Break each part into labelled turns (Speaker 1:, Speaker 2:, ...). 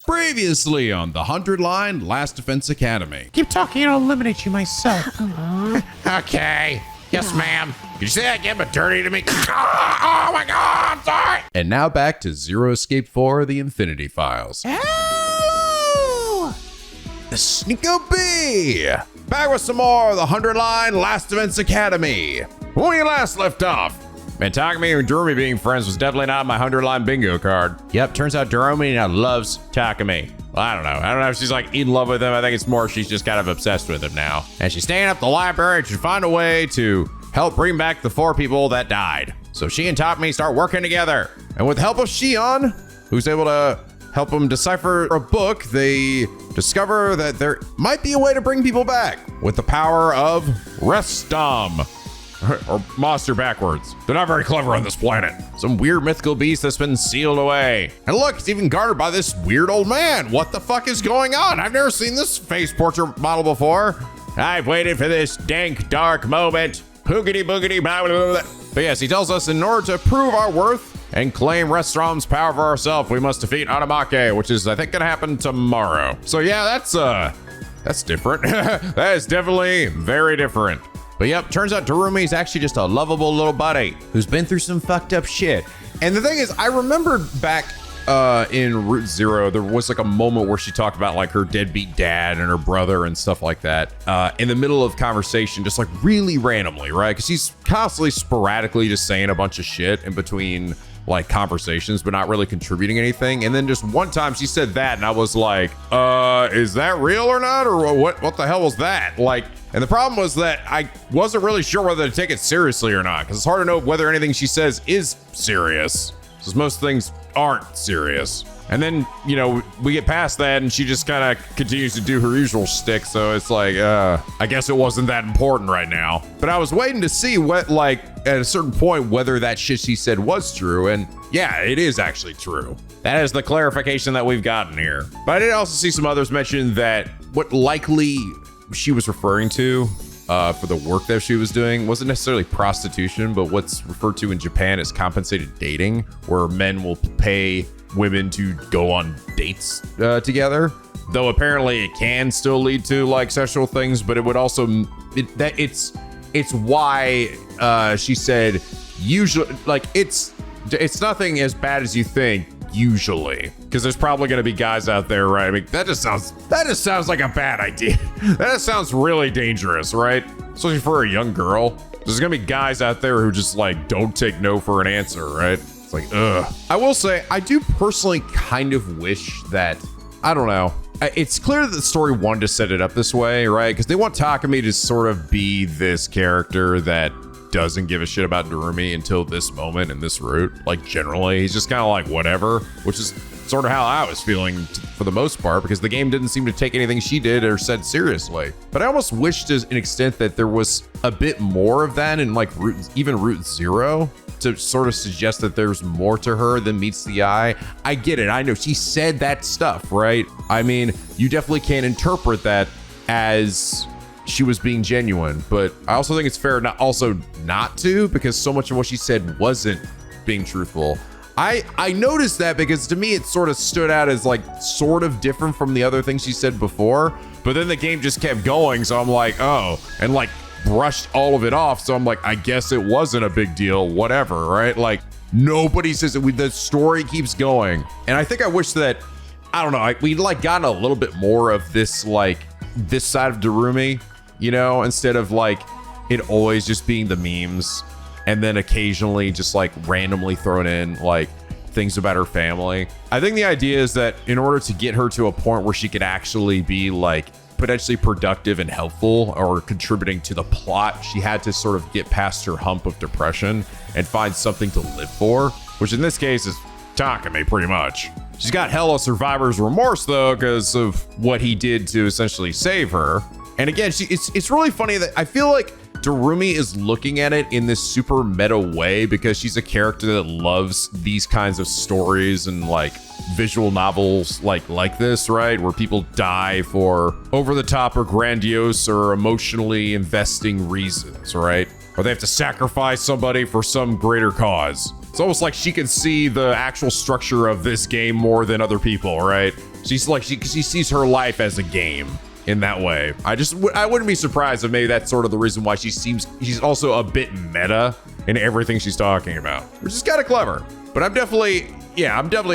Speaker 1: Previously on the 100 Line Last Defense Academy.
Speaker 2: Keep talking and I'll eliminate you myself.
Speaker 3: Okay. Yes, ma'am. Did you say that again, but dirty to me? Oh my God, I'm sorry.
Speaker 1: And now back to Zero Escape 4, The Infinity Files.
Speaker 2: Hello!
Speaker 1: It's NicoB! Back with some more of the 100 Line Last Defense Academy. When we last left off, man, Takumi and Darumi being friends was definitely not my 100 line bingo card. Yep, turns out Darumi now loves Takumi. Well, I don't know if she's like in love with him. I think it's more she's just kind of obsessed with him now. And she's staying up the library to find a way to help bring back the 4 people that died. So she and Takumi start working together. And with the help of Shion, who's able to help them decipher a book, they discover that there might be a way to bring people back with the power of Restom. Or monster backwards. They're not very clever on this planet. Some weird mythical beast that's been sealed away. And look, it's even guarded by this weird old man. What the fuck is going on? I've never seen this face portrait model before. I've waited for this dank, dark moment. Poogity boogity blah, blah, blah. But yes, he tells us in order to prove our worth and claim Restrom's power for ourselves, we must defeat Anamake, which is, I think, gonna happen tomorrow. So yeah, that's different. That is definitely very different. But yep, turns out Darumi's actually just a lovable little buddy who's been through some fucked up shit. And the thing is, I remember back in Route Zero, there was like a moment where she talked about like her deadbeat dad and her brother and stuff like that in the middle of conversation, just like really randomly, right? Because she's constantly sporadically just saying a bunch of shit in between like conversations, but not really contributing anything. And then just one time she said that and I was like, is that real or not? Or what the hell was that? Like, and the problem was that I wasn't really sure whether to take it seriously or not, because it's hard to know whether anything she says is serious, because most things aren't serious. And then, you know, we get past that and she just kind of continues to do her usual shtick. So it's like, I guess it wasn't that important right now. But I was waiting to see what, like, at a certain point, whether that shit she said was true. And yeah, it is actually true. That is the clarification that we've gotten here. But I did also see some others mention that what likely she was referring to for the work that she was doing wasn't necessarily prostitution, but what's referred to in Japan as compensated dating, where men will pay women to go on dates together. Though apparently it can still lead to like sexual things, but it would also it's why she said usually, like it's nothing as bad as you think usually, because there's probably going to be guys out there, right? I mean, that just sounds like a bad idea. That just sounds really dangerous, right? Especially for a young girl. There's gonna be guys out there who just like don't take no for an answer, right? It's like, ugh. I will say, I do personally kind of wish that, I don't know. It's clear that the story wanted to set it up this way, right? Because they want Takumi to sort of be this character that doesn't give a shit about Darumi until this moment in this route. Like generally, he's just kind of like whatever, which is sort of how I was feeling for the most part, because the game didn't seem to take anything she did or said seriously. But I almost wished to an extent that there was a bit more of that in like even Route Zero, to sort of suggest that there's more to her than meets the eye. I get it. I know she said that stuff, right? I mean, you definitely can't interpret that as she was being genuine, but I also think it's fair not to, because so much of what she said wasn't being truthful. I noticed that because to me it sort of stood out as like sort of different from the other things she said before, but then the game just kept going, so I'm like, oh, and like brushed all of it off, so I'm like, I guess it wasn't a big deal, whatever, right? Like nobody says it. The story keeps going, and I think I wish that, I don't know, we'd like gotten a little bit more of this, like this side of Darumi, you know, instead of like it always just being the memes and then occasionally just like randomly thrown in like things about her family. I think the idea is that in order to get her to a point where she could actually be like potentially productive and helpful or contributing to the plot, she had to sort of get past her hump of depression and find something to live for, which in this case is Takumi pretty much. She's got hella survivor's remorse though, because of what he did to essentially save her. And again, it's really funny that I feel like Darumi is looking at it in this super meta way, because she's a character that loves these kinds of stories and like visual novels like this, right? Where people die for over the top or grandiose or emotionally investing reasons, right? Or they have to sacrifice somebody for some greater cause. It's almost like she can see the actual structure of this game more than other people, right? She's like, she sees her life as a game in that way. I wouldn't be surprised if maybe that's sort of the reason why she's also a bit meta in everything she's talking about, which is kind of clever. But I'm definitely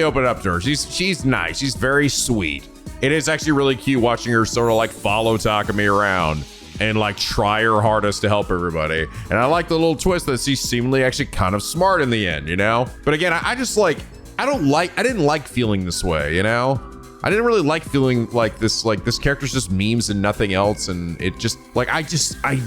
Speaker 1: open up to her. She's nice. She's very sweet. It is actually really cute watching her sort of like follow Takumi around and like try her hardest to help everybody. And I like the little twist that she's seemingly actually kind of smart in the end, you know? But again, I didn't like feeling this way, you know? I didn't really like feeling like this character's just memes and nothing else. And it just like, I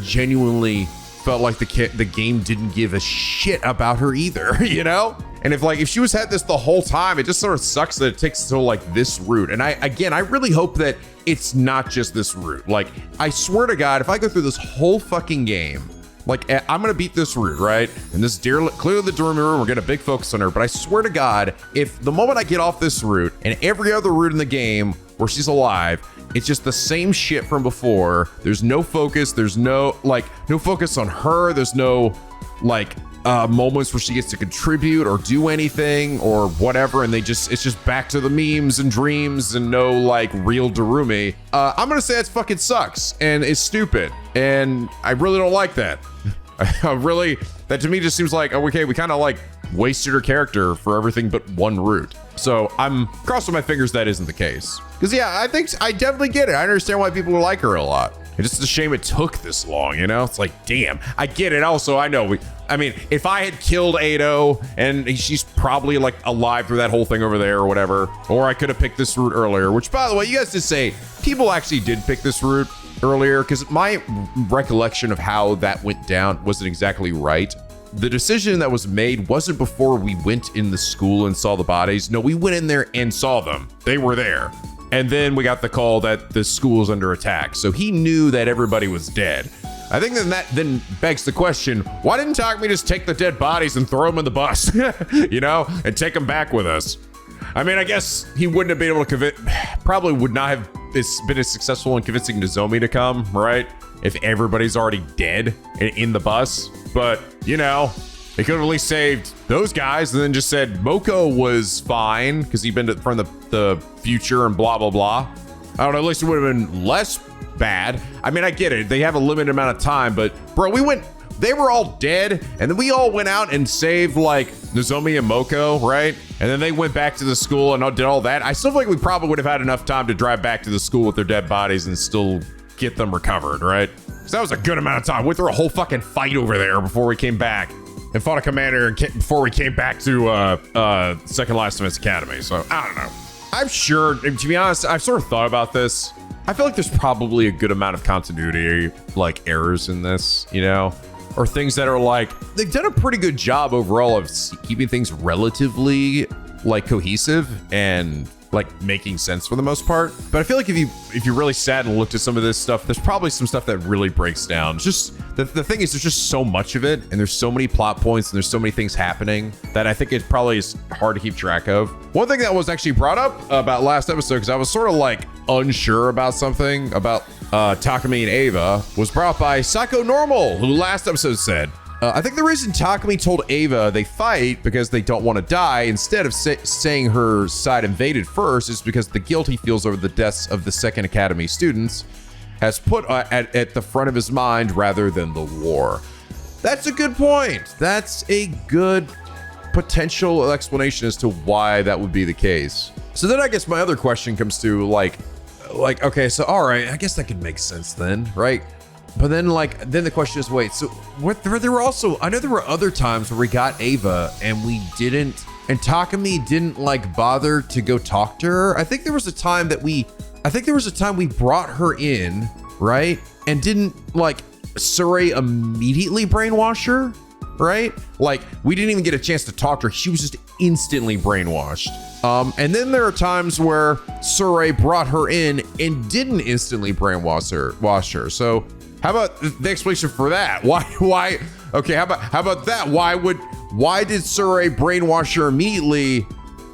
Speaker 1: genuinely felt like the game didn't give a shit about her either, you know? And if she was had this the whole time, it just sort of sucks that it takes to like this route. And I really hope that it's not just this route. Like, I swear to God, if I go through this whole fucking game, like, I'm gonna beat this route, right? And this clearly the Darumi route, we're getting a big focus on her. But I swear to God, if the moment I get off this route and every other route in the game where she's alive, it's just the same shit from before. There's no focus. There's no focus on her. There's no moments where she gets to contribute or do anything or whatever, and it's just back to the memes and dreams and no like real Darumi. I'm gonna say that fucking sucks and it's stupid, and I really don't like that. That to me just seems like, oh, okay, we kind of like wasted her character for everything but one route. So I'm crossing my fingers that isn't the case. Because yeah, I think I definitely get it. I understand why people like her a lot. It's just a shame it took this long, you know? It's like, damn, I get it. Also, I know if I had killed Ado and she's probably like alive through that whole thing over there or whatever, or I could have picked this route earlier, which by the way, you guys did say people actually did pick this route earlier, because my recollection of how that went down wasn't exactly right. The decision that was made wasn't before we went in the school and saw the bodies. No, we went in there and saw them. They were there. And then we got the call that the school's under attack. So he knew that everybody was dead. I think that then begs the question, why didn't Takumi just take the dead bodies and throw them in the bus, you know, and take them back with us? I mean, I guess he wouldn't have been able to probably would not have been as successful in convincing Nozomi to come, right? If everybody's already dead in the bus. But, you know, they could have at least saved those guys and then just said Moko was fine because he'd been from the future and blah, blah, blah. I don't know, at least it would have been less bad. I mean, I get it. They have a limited amount of time, but bro, they were all dead, and then we all went out and saved like Nozomi and Moko, right? And then they went back to the school and did all that. I still feel like we probably would have had enough time to drive back to the school with their dead bodies and still get them recovered, right? Because that was a good amount of time. We went through a whole fucking fight over there before we came back and fought a commander before we came back to Second Last Defense Academy. So I don't know. I'm sure, to be honest, I've sort of thought about this. I feel like there's probably a good amount of continuity, like errors in this, you know, or things that are like, they've done a pretty good job overall of keeping things relatively like cohesive and like making sense for the most part. But I feel like if you really sat and looked at some of this stuff, there's probably some stuff that really breaks down. Just the thing is, there's just so much of it, and there's so many plot points, and there's so many things happening that I think it probably is hard to keep track of. One thing that was actually brought up about last episode, because I was sort of like unsure about something about Takumi and Ava, was brought by Psycho Normal, who last episode said, I think the reason Takumi told Ava they fight because they don't want to die instead of saying her side invaded first is because the guilt he feels over the deaths of the Second Academy students has put at the front of his mind rather than the war. That's a good point. That's a good potential explanation as to why that would be the case. So then I guess my other question comes to like, okay, so all right, I guess that could make sense then, right? But then the question is, wait, so there were also, I know there were other times where we got Ava and Takumi didn't like bother to go talk to her. I think there was a time we brought her in, right? And didn't like Sirei immediately brainwash her, right? Like we didn't even get a chance to talk to her. She was just instantly brainwashed. And then there are times where Sirei brought her in and didn't instantly brainwash her. So how about the explanation for that? Why? Okay, how about that? Why did Sirei brainwash her immediately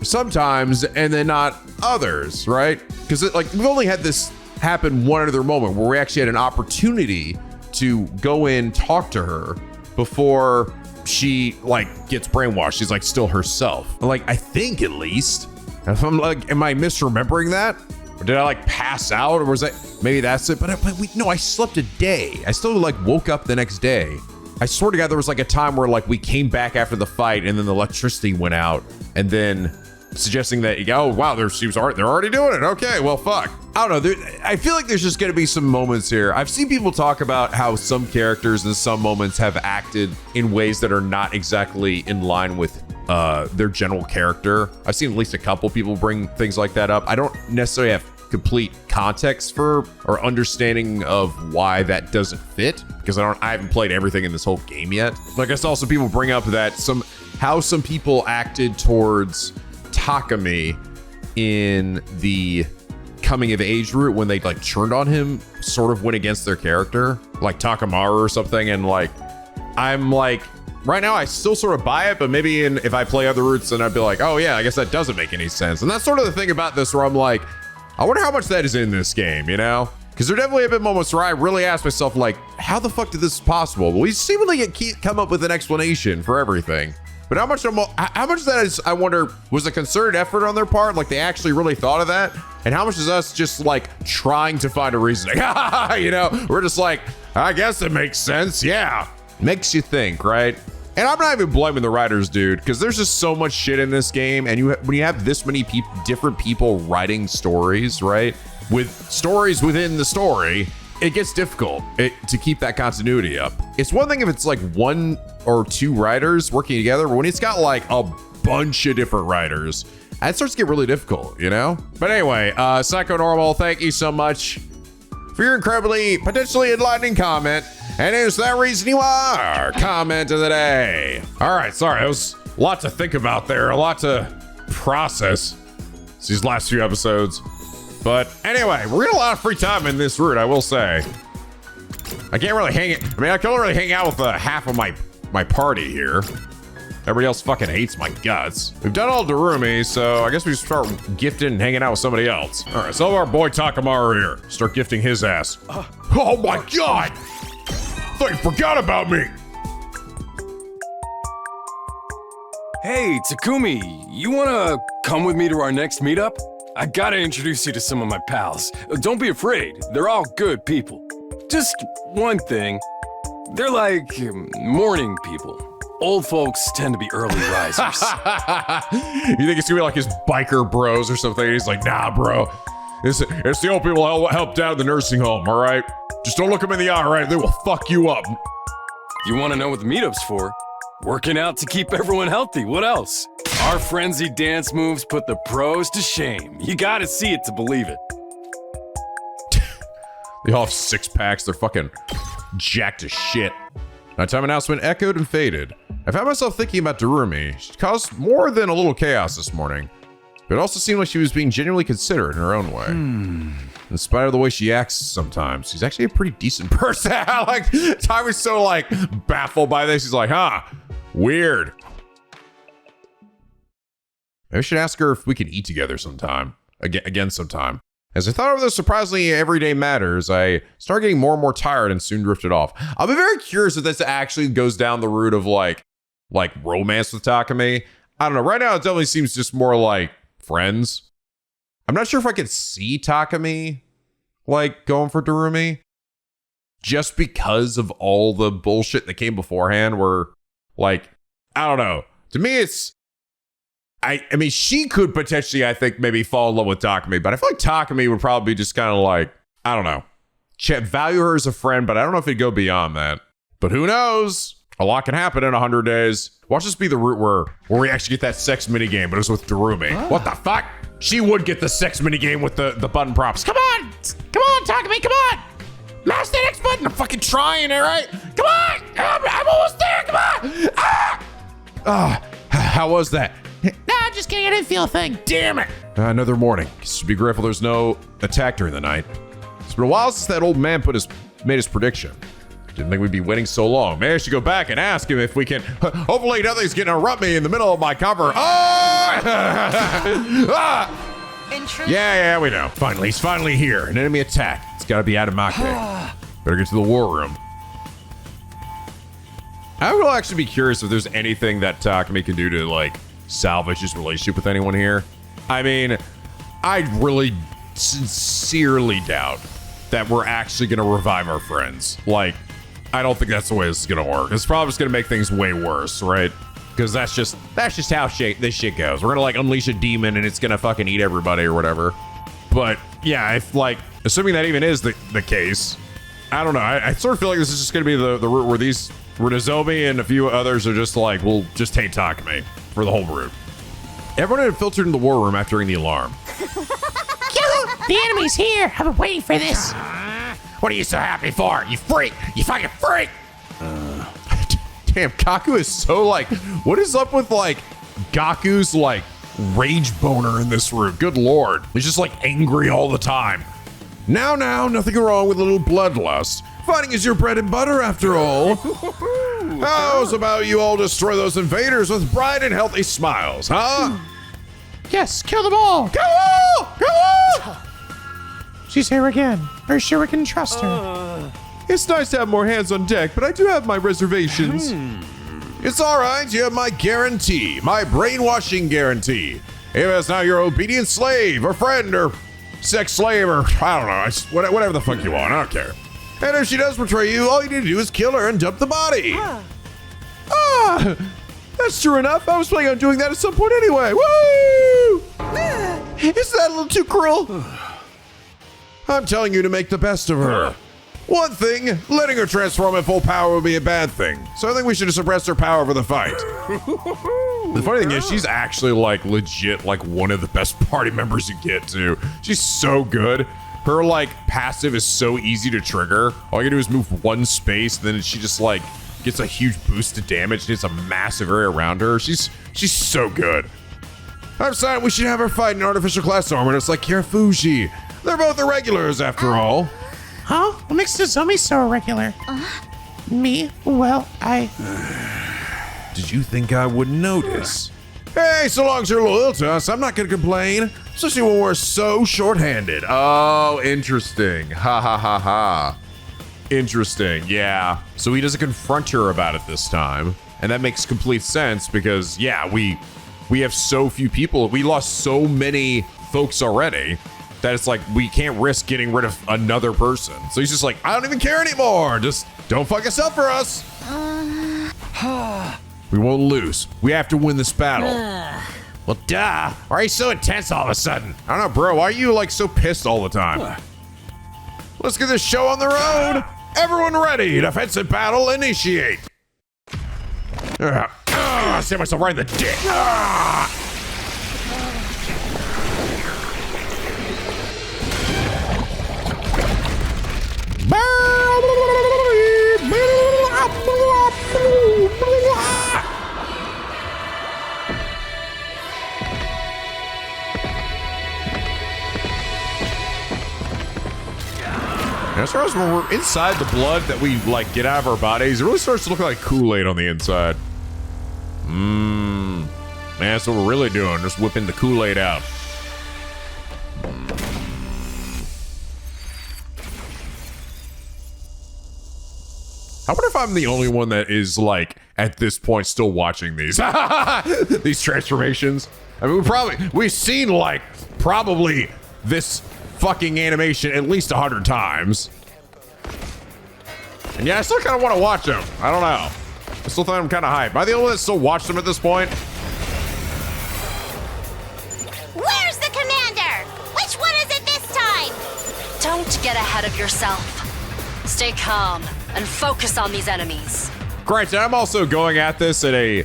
Speaker 1: sometimes and then not others, right? Because we've only had this happen one other moment where we actually had an opportunity to go in, talk to her before she like gets brainwashed. She's like still herself. Like, I think at least. If I'm like, am I misremembering that? Or did I like pass out? Or was that, maybe that's it? But no, I slept a day. I still like woke up the next day. I swear to God, there was like a time where like we came back after the fight and then the electricity went out, and then suggesting that, oh wow, they're already doing it. Okay, well, fuck. I don't know. I feel like there's just gonna be some moments here. I've seen people talk about how some characters in some moments have acted in ways that are not exactly in line with their general character. I've seen at least a couple people bring things like that up. I don't necessarily have complete context for or understanding of why that doesn't fit, because I haven't played everything in this whole game yet. Like, I saw some people bring up that how some people acted towards Takumi in the coming of age route when they like turned on him sort of went against their character, like Takamaru or something. And like, I'm like, right now I still sort of buy it, but maybe if I play other routes, then I'd be like, oh yeah, I guess that doesn't make any sense. And that's sort of the thing about this, where I'm like, I wonder how much that is in this game, you know? Because there definitely have been moments where I really ask myself, like, how the fuck did this possible? Well, we seemingly come up with an explanation for everything. But how much of that is, I wonder, was a concerted effort on their part? Like, they actually really thought of that? And how much is us just, like, trying to find a reasoning? You know? We're just like, I guess it makes sense, yeah. Makes you think, right? And I'm not even blaming the writers, dude, because there's just so much shit in this game. And when you have this many different people writing stories, right? With stories within the story, it gets difficult to keep that continuity up. It's one thing if it's like one or two writers working together, but when it's got like a bunch of different writers, it starts to get really difficult, you know? But anyway, Psycho Normal, thank you so much for your incredibly, potentially enlightening comment. And is that reason you are comment of the day? All right, sorry, it was a lot to think about there, a lot to process these last few episodes. But anyway, we're getting a lot of free time in this route, I will say. I can't really I can only really hang out with half of my party here. Everybody else fucking hates my guts. We've done all Darumi, so I guess we start gifting and hanging out with somebody else. All right, so our boy Takamaru here. Start gifting his ass. Oh my God! I thought you forgot about me!
Speaker 4: Hey, Takumi, you wanna come with me to our next meetup? I gotta introduce you to some of my pals. Don't be afraid, they're all good people. Just one thing, they're like morning people. Old folks tend to be early risers.
Speaker 1: You think it's gonna be like his biker bros or something? He's like, nah, bro. It's the old people who helped out in the nursing home, all right? Just don't look them in the eye, all right? They will fuck you up.
Speaker 4: You wanna know what the meetup's for? Working out to keep everyone healthy, what else? Our frenzied dance moves put the pros to shame. You gotta see it to believe it.
Speaker 1: They all have six packs. They're fucking jacked as shit. Nighttime announcement echoed and faded. I found myself thinking about Darumi. She caused more than a little chaos this morning. But it also seemed like she was being genuinely considerate in her own way. In spite of the way she acts sometimes, she's actually a pretty decent person. Like, Ty was so like baffled by this. He's like, huh, weird. Maybe I should ask her if we could eat together sometime. Again sometime. As I thought of those surprisingly everyday matters, I started getting more and more tired and soon drifted off. I'll be very curious if this actually goes down the route of like romance with Takumi. I don't know. Right now, it definitely seems just more like friends. I'm not sure if I could see Takumi like going for Darumi, just because of all the bullshit that came beforehand. Where like, I don't know. To me, it's. I mean, she could potentially, I think, maybe fall in love with Takumi, but I feel like Takumi would probably be just kind of like, I don't know, value her as a friend, but I don't know if it'd go beyond that. But who knows? A lot can happen in 100 days. Watch this be the route where we actually get that sex minigame, but it's with Darumi. What the fuck? She would get the sex minigame with the button prompts. Come on, Takumi, come on. Mash that X button. I'm fucking trying, all right? Come on, I'm almost there, come on. How was that?
Speaker 2: Nah, just kidding. I didn't feel a thing.
Speaker 1: Damn it! Another morning. Should be grateful there's no attack during the night. It's been a while since that old man made his prediction. Didn't think we'd be waiting so long. Maybe I should go back and ask him if we can. Hopefully nothing's gonna erupt me in the middle of my cover. Oh! Yeah, we know. Finally, he's finally here. An enemy attack. It's gotta be Adamake. Better get to the war room. I will actually be curious if there's anything that Takumi can do to like salvage his relationship with anyone here. I mean, I really sincerely doubt that we're actually going to revive our friends. Like, I don't think that's the way this is going to work. It's probably just going to make things way worse, right? Because that's just how this shit goes. We're going to like unleash a demon and it's going to fucking eat everybody or whatever. But yeah, if like, assuming that even is the case, I don't know. I sort of feel like this is just going to be the route where Nozomi and a few others are just like, we'll just hate Takumi for the whole route. Everyone had filtered in the war room after hearing the alarm.
Speaker 2: The enemy's here. I've been waiting for this.
Speaker 3: What are you so happy for? You freak! You fucking freak!
Speaker 1: Damn, Kaku is so like, what is up with like Gaku's like rage boner in this room? Good lord. He's just like angry all the time. Now, nothing wrong with a little bloodlust. Fighting is your bread and butter after all. How's about you all destroy those invaders with bright and healthy smiles, huh?
Speaker 2: Yes, kill them all.
Speaker 1: Go!
Speaker 2: She's here again. Are you sure we can trust her?
Speaker 1: It's nice to have more hands on deck, but I do have my reservations. It's all right. You have my guarantee, my brainwashing guarantee. If it's not your obedient slave or friend or sex slave or I don't know, whatever the fuck you want, I don't care. And if she does betray you, all you need to do is kill her and dump the body. That's true enough. I was planning on doing that at some point anyway. Woo! Is that a little too cruel? I'm telling you to make the best of her. One thing, letting her transform in full power would be a bad thing. So I think we should suppress her power for the fight. The funny thing is, she's actually like legit like one of the best party members you get to. She's so good. Her like passive is so easy to trigger. All you do is move one space, then she just like gets a huge boost to damage. It's a massive area around her. She's so good. I've decided we should have her fight in artificial class armor. Like Kirafuji. They're both irregulars after all.
Speaker 2: Huh? What makes Nozomi so irregular? Me? Well,
Speaker 1: Did you think I wouldn't notice? Hey, so long as you're loyal to us, I'm not gonna complain. Especially when we're so short-handed. Oh, interesting. Ha ha ha ha. Interesting, yeah. So he doesn't confront her about it this time. And that makes complete sense because, yeah, we have so few people. We lost so many folks already that it's like we can't risk getting rid of another person. So he's just like, I don't even care anymore. Just don't fuck us up for us. We won't lose. We have to win this battle.
Speaker 3: Well, duh. Why are you so intense all of a sudden?
Speaker 1: I don't know, bro. Why are you like so pissed all the time? Let's get this show on the road. Everyone ready? Defensive battle initiate.
Speaker 3: I see myself right in the dick.
Speaker 1: As far as when we're inside the blood that we like get out of our bodies, it really starts to look like Kool-Aid on the inside. Man, that's what we're really doing. Just whipping the Kool-Aid out. I wonder if I'm the only one that is like at this point still watching these these transformations. I mean, we've seen like probably this fucking animation at least 100 times. And yeah, I still kind of want to watch them. I don't know. I still think I'm kind of hyped. Am I the only one that still watched them at this point?
Speaker 5: Where's the commander? Which one is it this time?
Speaker 6: Don't get ahead of yourself. Stay calm and focus on these enemies.
Speaker 1: Granted, I'm also going at this at a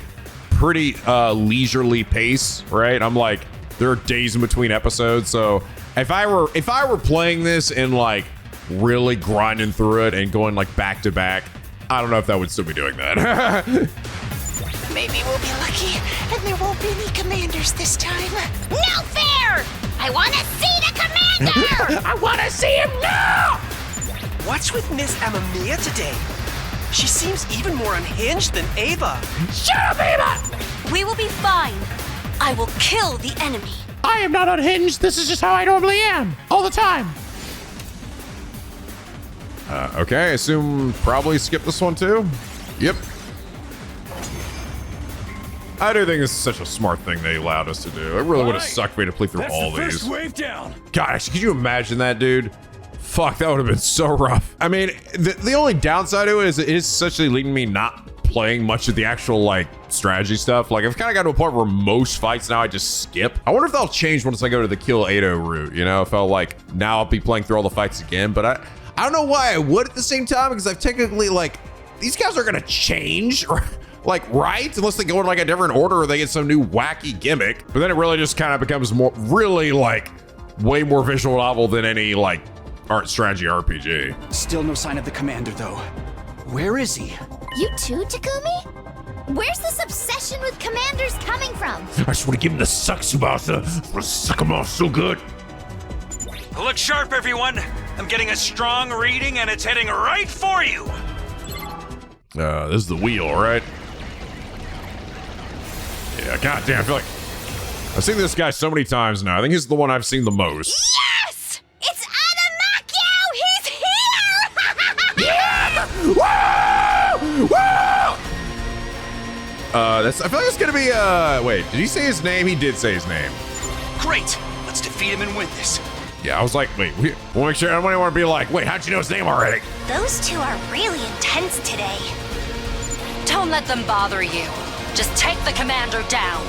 Speaker 1: pretty leisurely pace, right? I'm like, there are days in between episodes, so if I were playing this and like really grinding through it and going like back to back, I don't know if that would still be doing that.
Speaker 5: Maybe we'll be lucky and there won't be any commanders this time. No fair! I want to see the commander!
Speaker 2: I want to see him now!
Speaker 7: What's with Miss Amamiya today? She seems even more unhinged than Ava.
Speaker 2: Shut up, Ava!
Speaker 6: We will be fine. I will kill the enemy.
Speaker 2: I am not unhinged. This is just how I normally am. All the time.
Speaker 1: Okay, I assume probably skip this one too? Yep. I do think this is such a smart thing they allowed us to do. It really would have sucked me to play through all
Speaker 4: the
Speaker 1: these.
Speaker 4: first wave down.
Speaker 1: Gosh, could you imagine that, dude? Fuck, that would have been so rough. I mean, the only downside to it is essentially leading me not playing much of the actual, like, strategy stuff. Like, I've kind of got to a point where most fights now I just skip. I wonder if that'll change once I go to the Kill Ado route, you know? If I'll, like, now I'll be playing through all the fights again. But I don't know why I would at the same time, because I've technically, like, these guys are going to change, like, right? Unless they go in, like, a different order or they get some new wacky gimmick. But then it really just kind of becomes more, really, like, way more visual novel than any, like, art strategy RPG.
Speaker 8: Still no sign of the commander, though. Where is he?
Speaker 5: You too, Takumi? Where's this obsession with commanders coming from?
Speaker 3: I just want to give him the Satsubasa. I want to suck him off so good.
Speaker 9: Look sharp, everyone. I'm getting a strong reading, and it's heading right for you.
Speaker 1: This is the wheel, right? Yeah, goddamn, I feel like I've seen this guy so many times now. I think he's the one I've seen the most.
Speaker 5: Yes! It's Adamakyo! He's here!
Speaker 1: Yeah! Woo! Woo! I feel like it's gonna be, wait, did he say his name? He did say his name.
Speaker 7: Great! Let's defeat him and win this.
Speaker 1: Yeah, I was like, wait, we'll make sure, I don't want to be like, wait, how'd you know his name already?
Speaker 5: Those two are really intense today.
Speaker 6: Don't let them bother you. Just take the commander down.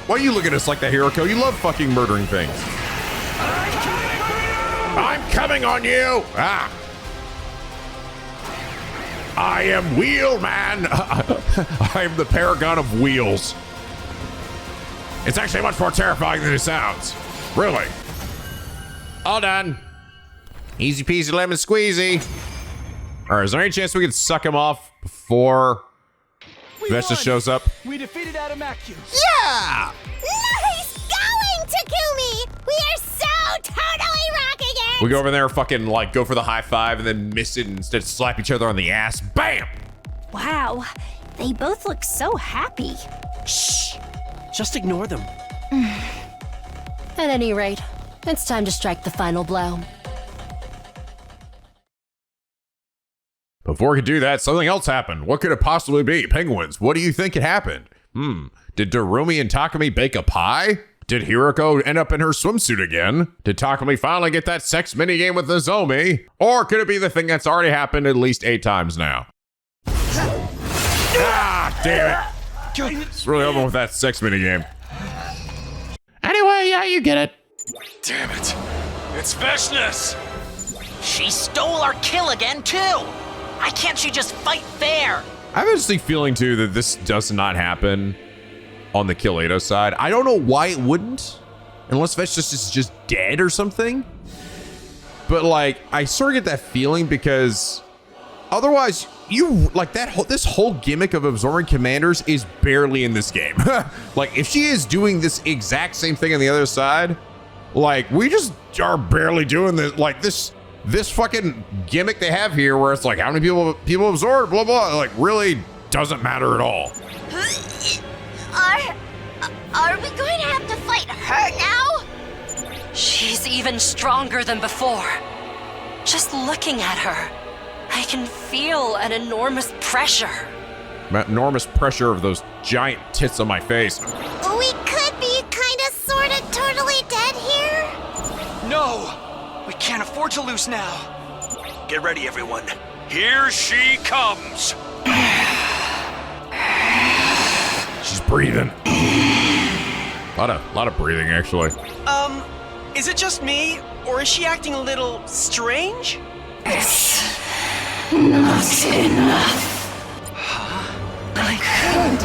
Speaker 1: Why you look at us like that, Hiroko? You love fucking murdering things. I'm coming on you! Ah! I am Wheel Man! I am the paragon of wheels. It's actually much more terrifying than it sounds. Really. All done. Easy peasy lemon squeezy. All right, is there any chance we could suck him off before Vesta shows up?
Speaker 8: We defeated Adamakyo.
Speaker 1: Yeah!
Speaker 5: Nice going, Takumi! We are so totally rocking it!
Speaker 1: We go over there, fucking like go for the high five and then miss it and instead slap each other on the ass. Bam!
Speaker 5: Wow, they both look so happy.
Speaker 7: Shh! Just ignore them.
Speaker 6: At any rate, it's time to strike the final blow.
Speaker 1: Before we could do that, something else happened. What could it possibly be? Penguins. What do you think it happened? Did Darumi and Takumi bake a pie? Did Hiroko end up in her swimsuit again? Did Takumi finally get that sex minigame with Nozomi? Or could it be the thing that's already happened at least 8 times now? Ah, damn it. It's really over with that sex minigame.
Speaker 2: Anyway, yeah, you get it.
Speaker 9: Damn it. It's Veshna's.
Speaker 7: She stole our kill again, too! Why can't she just fight fair?
Speaker 1: I have a distinct feeling too that this does not happen on the Kill side. I don't know why it wouldn't, unless Veshna's is just dead or something. But like, I sort of get that feeling because otherwise, you like this whole gimmick of absorbing commanders is barely in this game. Like, if she is doing this exact same thing on the other side, like we just are barely doing this. Like this fucking gimmick they have here, where it's like how many people absorb, blah blah, like really doesn't matter at all.
Speaker 5: Are we going to have to fight her now?
Speaker 6: She's even stronger than before. Just looking at her, I can feel an enormous pressure.
Speaker 1: Enormous pressure of those giant tits on my face.
Speaker 5: We could be kinda sorta totally dead here.
Speaker 7: No! We can't afford to lose now. Get ready, everyone.
Speaker 9: Here she comes.
Speaker 1: She's breathing. Lot of breathing, actually.
Speaker 7: Is it just me, or is she acting a little strange?
Speaker 10: It's not enough. I could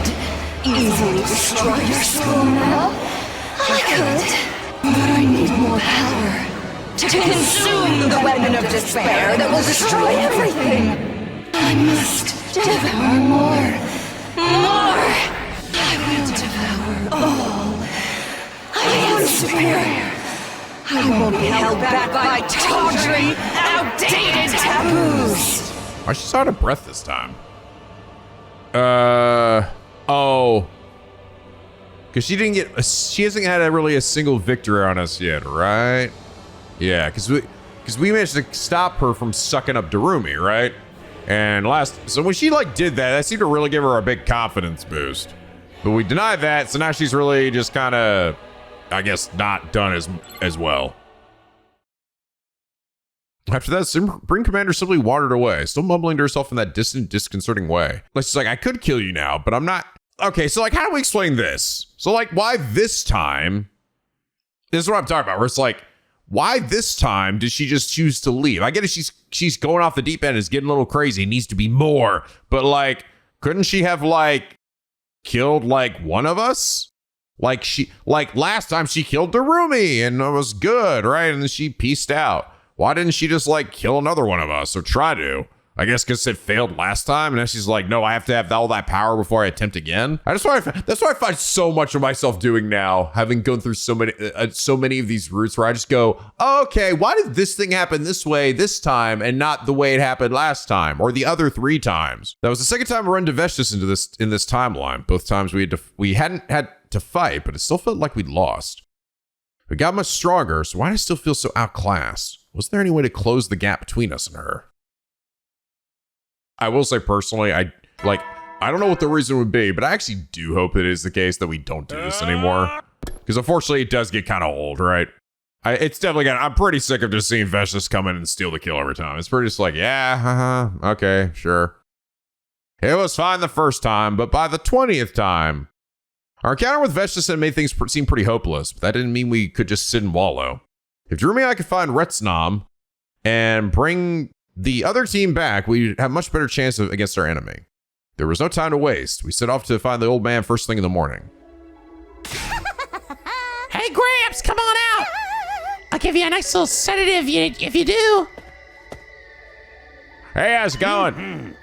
Speaker 10: easily destroy your soul now. I could, but I need more power to consume the weapon of despair that will destroy everything. I must devour more. I will devour all. I am superior. I won't be held back by tawdry, outdated taboos.
Speaker 1: Why she's out of breath this time? Oh. Because she hasn't had really a single victory on us yet, right? Yeah, because we managed to stop her from sucking up Darumi, right? And so when she like did that seemed to really give her a big confidence boost. But we denied that, so now she's really just kind of, I guess, not done as well. After that, Supreme Commander simply wandered away, still mumbling to herself in that distant, disconcerting way. Like, she's like, I could kill you now, but I'm not. Okay, so like, how do we explain this? So like, why this time? This is what I'm talking about, where it's like, why this time did she just choose to leave? I get it, she's going off the deep end, is getting a little crazy, needs to be more. But like, couldn't she have like killed like one of us? Like last time she killed Darumi and it was good, right? And then she peaced out. Why didn't she just like kill another one of us or try to? I guess because it failed last time, and then she's like, no, I have to have all that power before I attempt again. That's what I find so much of myself doing now, having gone through so many of these routes where I just go, oh, okay, why did this thing happen this way this time and not the way it happened last time or the other 3 times? That was the second time we run Vestus in this timeline. Both times we hadn't had to fight, but it still felt like we'd lost. We got much stronger, so why do I still feel so outclassed? Was there any way to close the gap between us and her? I will say personally, I don't know what the reason would be, but I actually do hope it is the case that we don't do this anymore. Because unfortunately, it does get kind of old, right? It's definitely I'm pretty sick of just seeing Vestus come in and steal the kill every time. It's pretty just like, yeah, okay, sure. It was fine the first time, but by the 20th time, our encounter with Vestus had made things seem pretty hopeless, but that didn't mean we could just sit and wallow. If Darumi and I could find Retsnam and bring the other team back, we'd have much better chance against our enemy. There was no time to waste. We set off to find the old man first thing in the morning.
Speaker 2: Hey, Gramps, come on out. I'll give you a nice little sedative if you do.
Speaker 1: Hey, how's it going?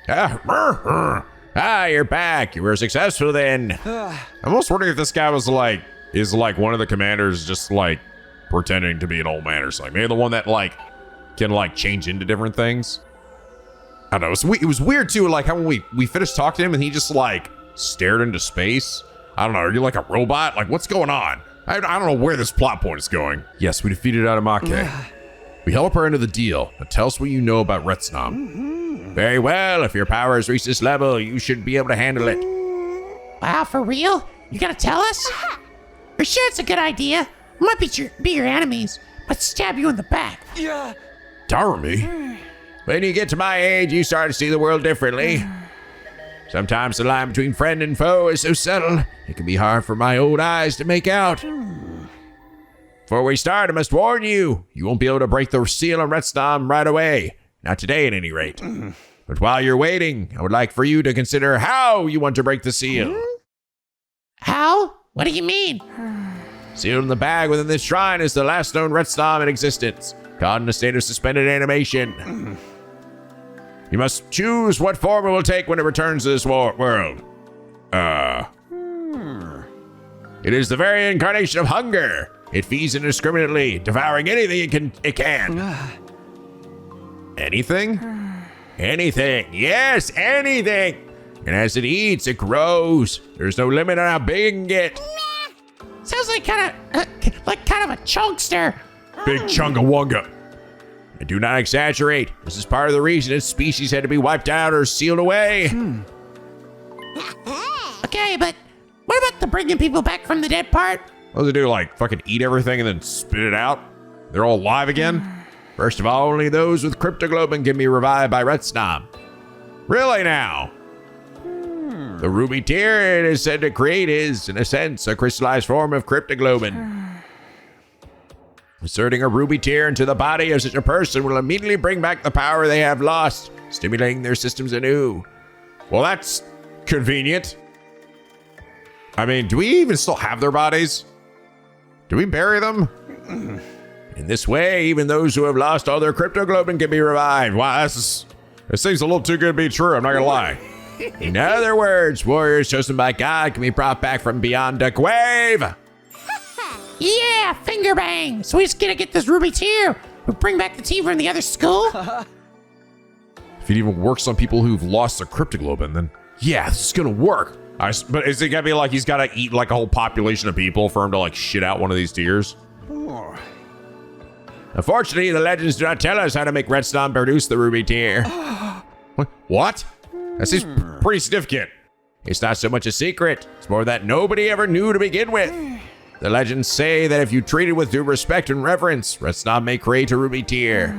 Speaker 1: You're back. You were successful then. I'm almost wondering if this guy is like one of the commanders just like pretending to be an old man or something. Maybe the one that like can like change into different things. I don't know. It was weird too, like how when we finished talking to him and he just like stared into space. I don't know. Are you like a robot? Like what's going on? I don't know where this plot point is going. Yes, we defeated Adamake. We help her into the deal. Now tell us what you know about Retsnam. Very well. If your powers reach this level, you should be able to handle it.
Speaker 2: Wow, for real? You gonna tell us? You're sure it's a good idea? We might be your enemies, but stab you in the back.
Speaker 7: Yeah.
Speaker 1: Darumi? When you get to my age, you start to see the world differently. Sometimes the line between friend and foe is so subtle, it can be hard for my old eyes to make out. Before we start, I must warn you, you won't be able to break the seal on Retsnam right away. Not today, at any rate. But while you're waiting, I would like for you to consider how you want to break the seal.
Speaker 2: How? What do you mean?
Speaker 1: Sealed in the bag within this shrine is the last known Retsnam in existence, caught in a state of suspended animation. You must choose what form it will take when it returns to this world. It is the very incarnation of hunger. It feeds indiscriminately, devouring anything it can. Anything? Anything. Yes, anything. And as it eats, it grows. There's no limit on how big it can get.
Speaker 2: Sounds like kind of a chunkster.
Speaker 1: Big chunga-wunga. I do not exaggerate. This is part of the reason its species had to be wiped out or sealed away.
Speaker 2: Okay, but what about the bringing people back from the dead part?
Speaker 1: What does it do, like fucking eat everything and then spit it out? They're all alive again? First of all, only those with cryptoglobin can be revived by Retsnam. Really now? The ruby tear it is said to create is, in a sense, a crystallized form of cryptoglobin. Inserting a ruby tear into the body of such a person will immediately bring back the power they have lost, stimulating their systems anew. Well, that's convenient. I mean, do we even still have their bodies? Do we bury them? In this way, even those who have lost all their cryptoglobin can be revived. Wow, this seems a little too good to be true, I'm not gonna lie. In other words, warriors chosen by God can be brought back from beyond the grave.
Speaker 2: Yeah, finger bang. So we just gotta get this ruby tear. We'll bring back the team from the other school.
Speaker 1: If it even works on people who've lost their cryptoglobin, then yeah, this is gonna work. But is it gonna be like he's gotta eat like a whole population of people for him to like shit out one of these tears? Unfortunately, the legends do not tell us how to make Retsnam produce the ruby tear. What? That seems pretty significant. It's not so much a secret. It's more that nobody ever knew to begin with. The legends say that if you treat it with due respect and reverence, Red Snob may create a ruby tear.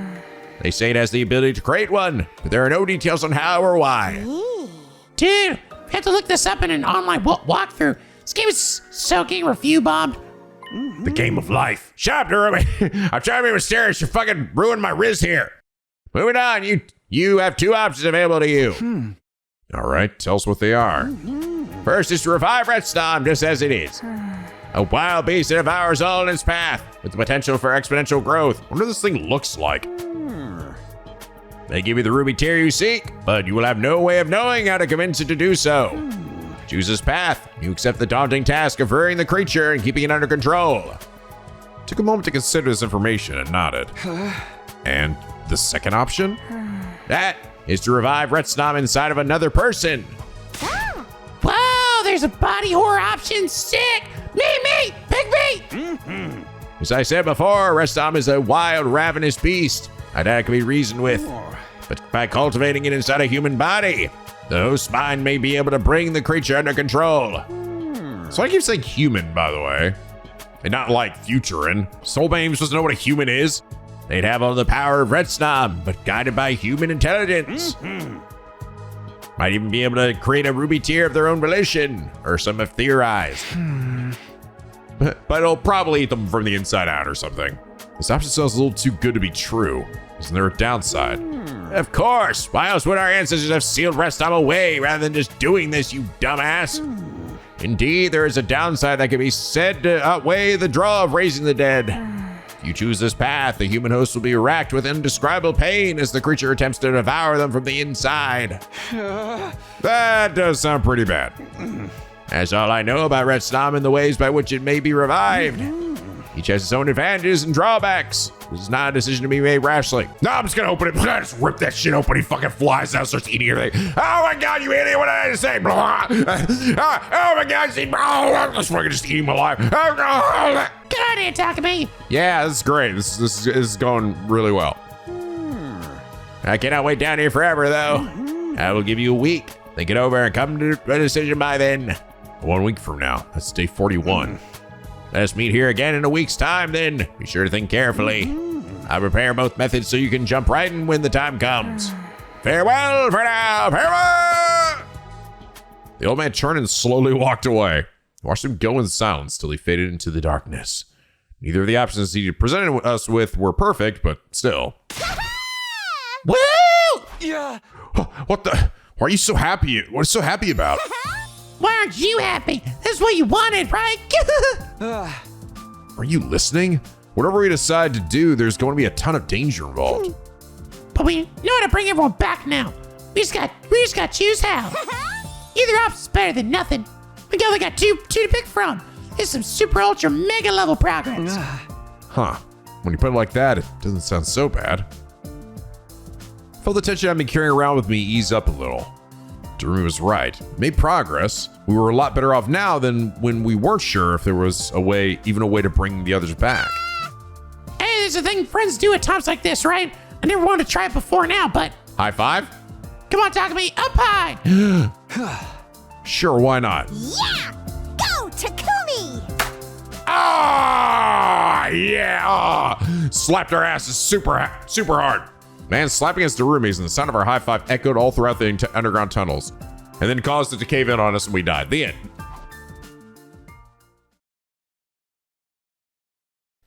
Speaker 1: They say it has the ability to create one, but there are no details on how or why.
Speaker 2: Dude, we have to look this up in an online walkthrough. This game is so getting review bombed.
Speaker 1: The game of life. Shut up, Darumi. I'm trying to be mysterious. You fucking ruined my riz here. Moving on, you have 2 options available to you. All right, tell us what they are. First is to revive Red Snob just as it is. A wild beast that devours all in its path, with the potential for exponential growth. I wonder what this thing looks like. They give you the ruby tear you seek, but you will have no way of knowing how to convince it to do so. Choose this path. You accept the daunting task of rearing the creature and keeping it under control. Took a moment to consider this information and nodded. And the second option? That is to revive Red Snob inside of another person.
Speaker 2: Whoa, there's a body horror option. Sick. Me, pick me.
Speaker 1: As I said before, Red Snob is a wild, ravenous beast. That can be reasoned with. But by cultivating it inside a human body, the host's mind may be able to bring the creature under control. So I keep saying human, by the way, and not like futurin. Soulbane supposed to know what a human is. They'd have all the power of Red Snob, but guided by human intelligence. Might even be able to create a ruby tear of their own volition, or some have theorized. But it'll probably eat them from the inside out or something. This option sounds a little too good to be true. Isn't there a downside? Of course. Why else would our ancestors have sealed Red Snob away rather than just doing this, you dumbass? Indeed, there is a downside that can be said to outweigh the draw of raising the dead. If you choose this path, the human host will be racked with indescribable pain as the creature attempts to devour them from the inside. That does sound pretty bad. That's all I know about Red Snob and the ways by which it may be revived. Each has its own advantages and drawbacks. This is not a decision to be made rashly. No, I'm just gonna open it. Just rip that shit open. He fucking flies out, starts eating everything. Oh my god, you idiot! What did I say? Blah. Oh my god, see, I'm just fucking just eating him alive.
Speaker 2: Good idea, Takumi.
Speaker 1: Yeah, this is great. This is going really well. I cannot wait down here forever, though. I will give you a week. Think it over and come to a decision by then. 1 week from now. That's day 41. Let us meet here again in a week's time, then. Be sure to think carefully. I'll prepare both methods so you can jump right in when the time comes. Farewell for now. Farewell! The old man turned and slowly walked away. I watched him go in silence till he faded into the darkness. Neither of the options he presented us with were perfect, but still.
Speaker 2: Woo!
Speaker 7: Yeah.
Speaker 1: What the? Why are you so happy? What are you so happy about?
Speaker 2: Why aren't you happy? That's what you wanted, right?
Speaker 1: Are you listening? Whatever we decide to do, there's going to be a ton of danger involved.
Speaker 2: But we know how to bring everyone back now. We just got to choose how. Either option's better than nothing. We only got two to pick from. It's some super ultra mega level progress.
Speaker 1: Huh. When you put it like that, it doesn't sound so bad. Felt the tension I've been carrying around with me ease up a little. Darumi was right. Made progress. We were a lot better off now than when we weren't sure if there was even a way to bring the others back.
Speaker 2: Hey, there's a thing friends do at times like this, right? I never wanted to try it before now, but...
Speaker 1: High five?
Speaker 2: Come on, Takumi, up high!
Speaker 1: Sure, why not?
Speaker 5: Yeah! Go, Takumi!
Speaker 1: Ah, yeah! Slapped our asses super hard. Man, slapping us Darumis and the sound of our high five echoed all throughout the underground tunnels, and then caused it to cave in on us and we died. The end.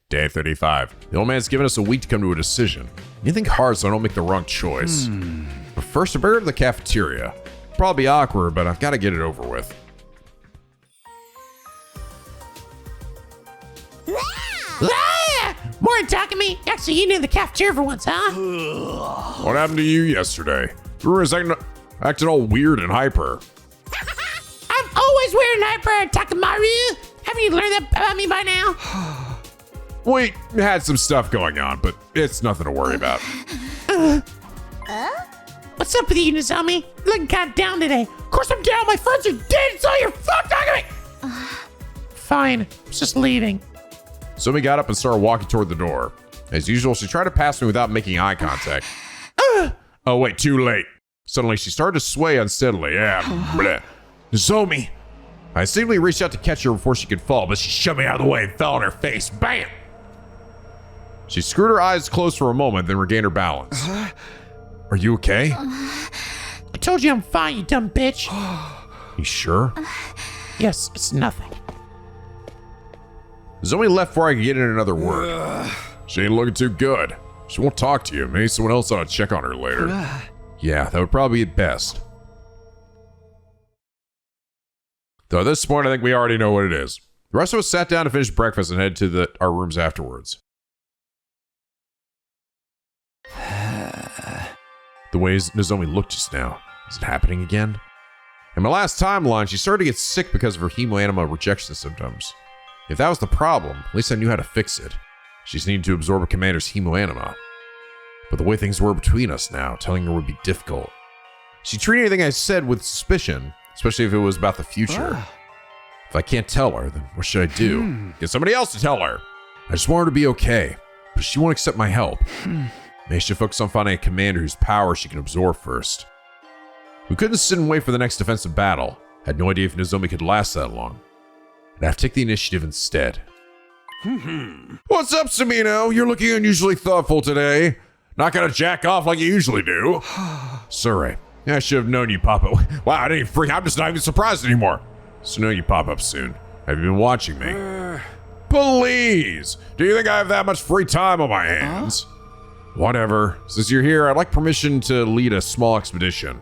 Speaker 1: Day 35. The old man's given us a week to come to a decision. You think hard so I don't make the wrong choice. But first, I better go to the cafeteria. Probably awkward, but I've got to get it over with.
Speaker 2: Morning, Takumi. Actually, you knew the cafeteria for once, huh?
Speaker 1: What happened to you yesterday? You were acting all weird and hyper.
Speaker 2: I'm always weird and hyper, Takamaru. Haven't you learned that about me by now?
Speaker 1: We had some stuff going on, but it's nothing to worry about.
Speaker 2: What's up with you, Nozomi? You're looking kind of down today. Of course I'm down. My friends are dead. It's all your fault, Takumi. Fine. I was just leaving.
Speaker 1: Sumi got up and started walking toward the door. As usual, she tried to pass me without making eye contact. Oh wait, too late. Suddenly, she started to sway unsteadily. Bleh. Nozomi! I instinctively reached out to catch her before she could fall, but she shoved me out of the way and fell on her face. Bam! She screwed her eyes closed for a moment, then regained her balance. Are you okay?
Speaker 2: I told you I'm fine, you dumb bitch.
Speaker 1: You sure?
Speaker 2: Yes, it's nothing.
Speaker 1: Nozomi left before I could get in another word. She ain't looking too good. She won't talk to you. Maybe someone else ought to check on her later. Yeah, that would probably be best. Though at this point, I think we already know what it is. The rest of us sat down to finish breakfast and head to our rooms afterwards. The way Nozomi looked just now. Is it happening again? In my last timeline, she started to get sick because of her Hemoanima rejection symptoms. If that was the problem, at least I knew how to fix it. She just needed to absorb a commander's Hemoanima. But the way things were between us now, telling her would be difficult. She treated anything I said with suspicion, especially if it was about the future. If I can't tell her, then what should I do? Get somebody else to tell her. I just want her to be okay, but she won't accept my help. Maybe I should focus on finding a commander whose power she can absorb first. We couldn't sit and wait for the next defensive battle. I had no idea if Nozomi could last that long. I'd have to take the initiative instead. What's up, Sumino? You're looking unusually thoughtful today. Not gonna jack off like you usually do. Sirei, I should have known you'd pop up. Wow, I didn't even freak. I'm just not even surprised anymore. So know you pop up soon. Have you been watching me? Please! Do you think I have that much free time on my hands? Whatever. Since you're here, I'd like permission to lead a small expedition.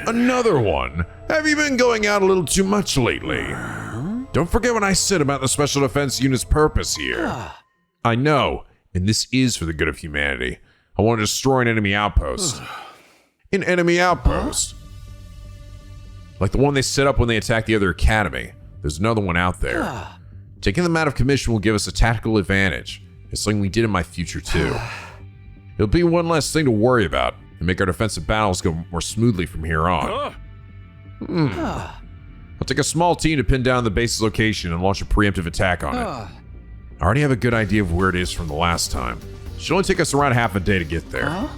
Speaker 1: Another one? Have you been going out a little too much lately? Don't forget what I said about the Special Defense Unit's purpose here. I know, and this is for the good of humanity. I want to destroy an enemy outpost. An enemy outpost? Like the one they set up when they attacked the other academy. There's another one out there. Taking them out of commission will give us a tactical advantage. It's something we did in my future too. It'll be one less thing to worry about and make our defensive battles go more smoothly from here on. I'll take a small team to pin down the base's location and launch a preemptive attack on it. I already have a good idea of where it is from the last time. It should only take us around half a day to get there.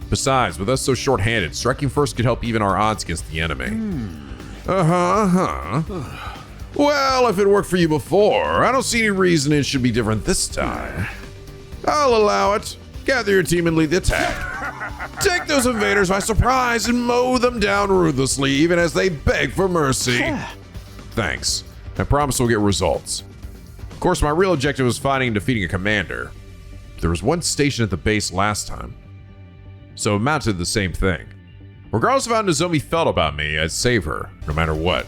Speaker 1: Besides, with us so short-handed, striking first could help even our odds against the enemy. Well, if it worked for you before, I don't see any reason it should be different this time. I'll allow it. Gather your team and lead the attack. Take those invaders by surprise and mow them down ruthlessly, even as they beg for mercy. Thanks. I promise we'll get results. Of course, my real objective was finding and defeating a commander. There was one station at the base last time, so it amounted to the same thing. Regardless of how Nozomi felt about me, I'd save her, no matter what.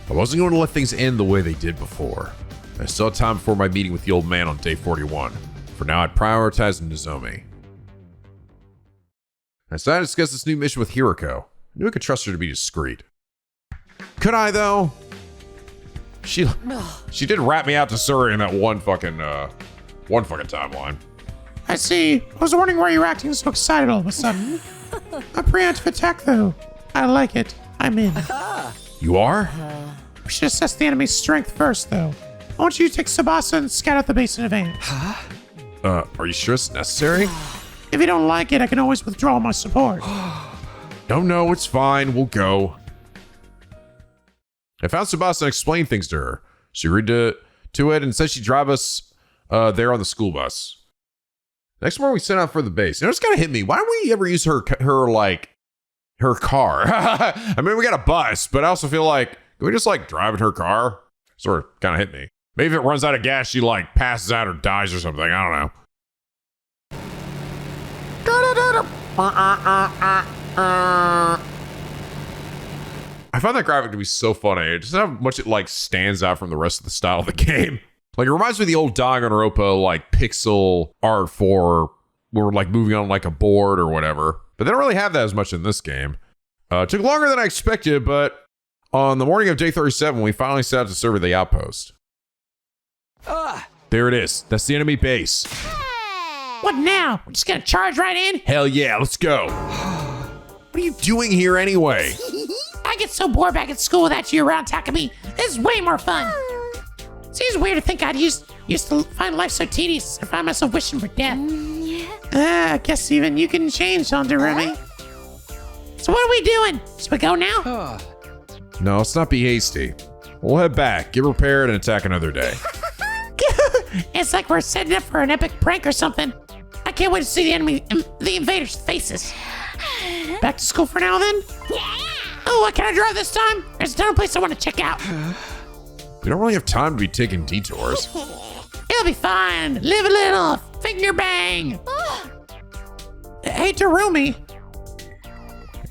Speaker 1: I wasn't going to let things end the way they did before. I still had time before my meeting with the old man on day 41. For now, I'd prioritize Nozomi. I decided to discuss this new mission with Hiroko. I knew I could trust her to be discreet. Could I, though? She did rat me out to Sirei in that one fucking timeline.
Speaker 2: I see. I was wondering why you were acting so excited all of a sudden. A preemptive attack, though. I like it. I'm in.
Speaker 1: You are?
Speaker 2: We should assess the enemy's strength first, though. I want you to take Tsubasa and scout out the base in advance.
Speaker 1: Are you sure it's necessary?
Speaker 2: If you don't like it, I can always withdraw my support.
Speaker 1: No, it's fine. We'll go. I found Tsubasa and explained things to her. She agreed to it and said she'd drive us there on the school bus. Next morning, we set out for the base. You know, it's kind of hit me. Why don't we ever use her car? I mean, we got a bus, but I also feel like, can we just drive in her car? Sort of kind of hit me. Maybe if it runs out of gas, she passes out or dies or something. I don't know. I find that graphic to be so funny. Just how much it stands out from the rest of the style of the game. It reminds me of the old danganronpa pixel art for where we're moving on a board or whatever. But they don't really have that as much in this game. It took longer than I expected, but on the morning of day 37, we finally set out to survey the outpost. There it is. That's the enemy base.
Speaker 2: What now? We're just gonna charge right in?
Speaker 1: Hell yeah, let's go. What are you doing here anyway?
Speaker 2: I get so bored back at school without you around, Takumi. This is way more fun. Seems weird to think I'd used to find life so tedious and find myself wishing for death. I guess even you can change on Darumi. So what are we doing? Should we go now?
Speaker 1: No, let's not be hasty. We'll head back, get prepared, and attack another day.
Speaker 2: It's like we're setting up for an epic prank or something. I can't wait to see the invaders' faces. Back to school for now, then?
Speaker 5: Yeah!
Speaker 2: Oh, can I drive this time? There's another place I want to check out.
Speaker 1: We don't really have time to be taking detours.
Speaker 2: It'll be fine. Live a little. Finger bang. Hey, Darumi.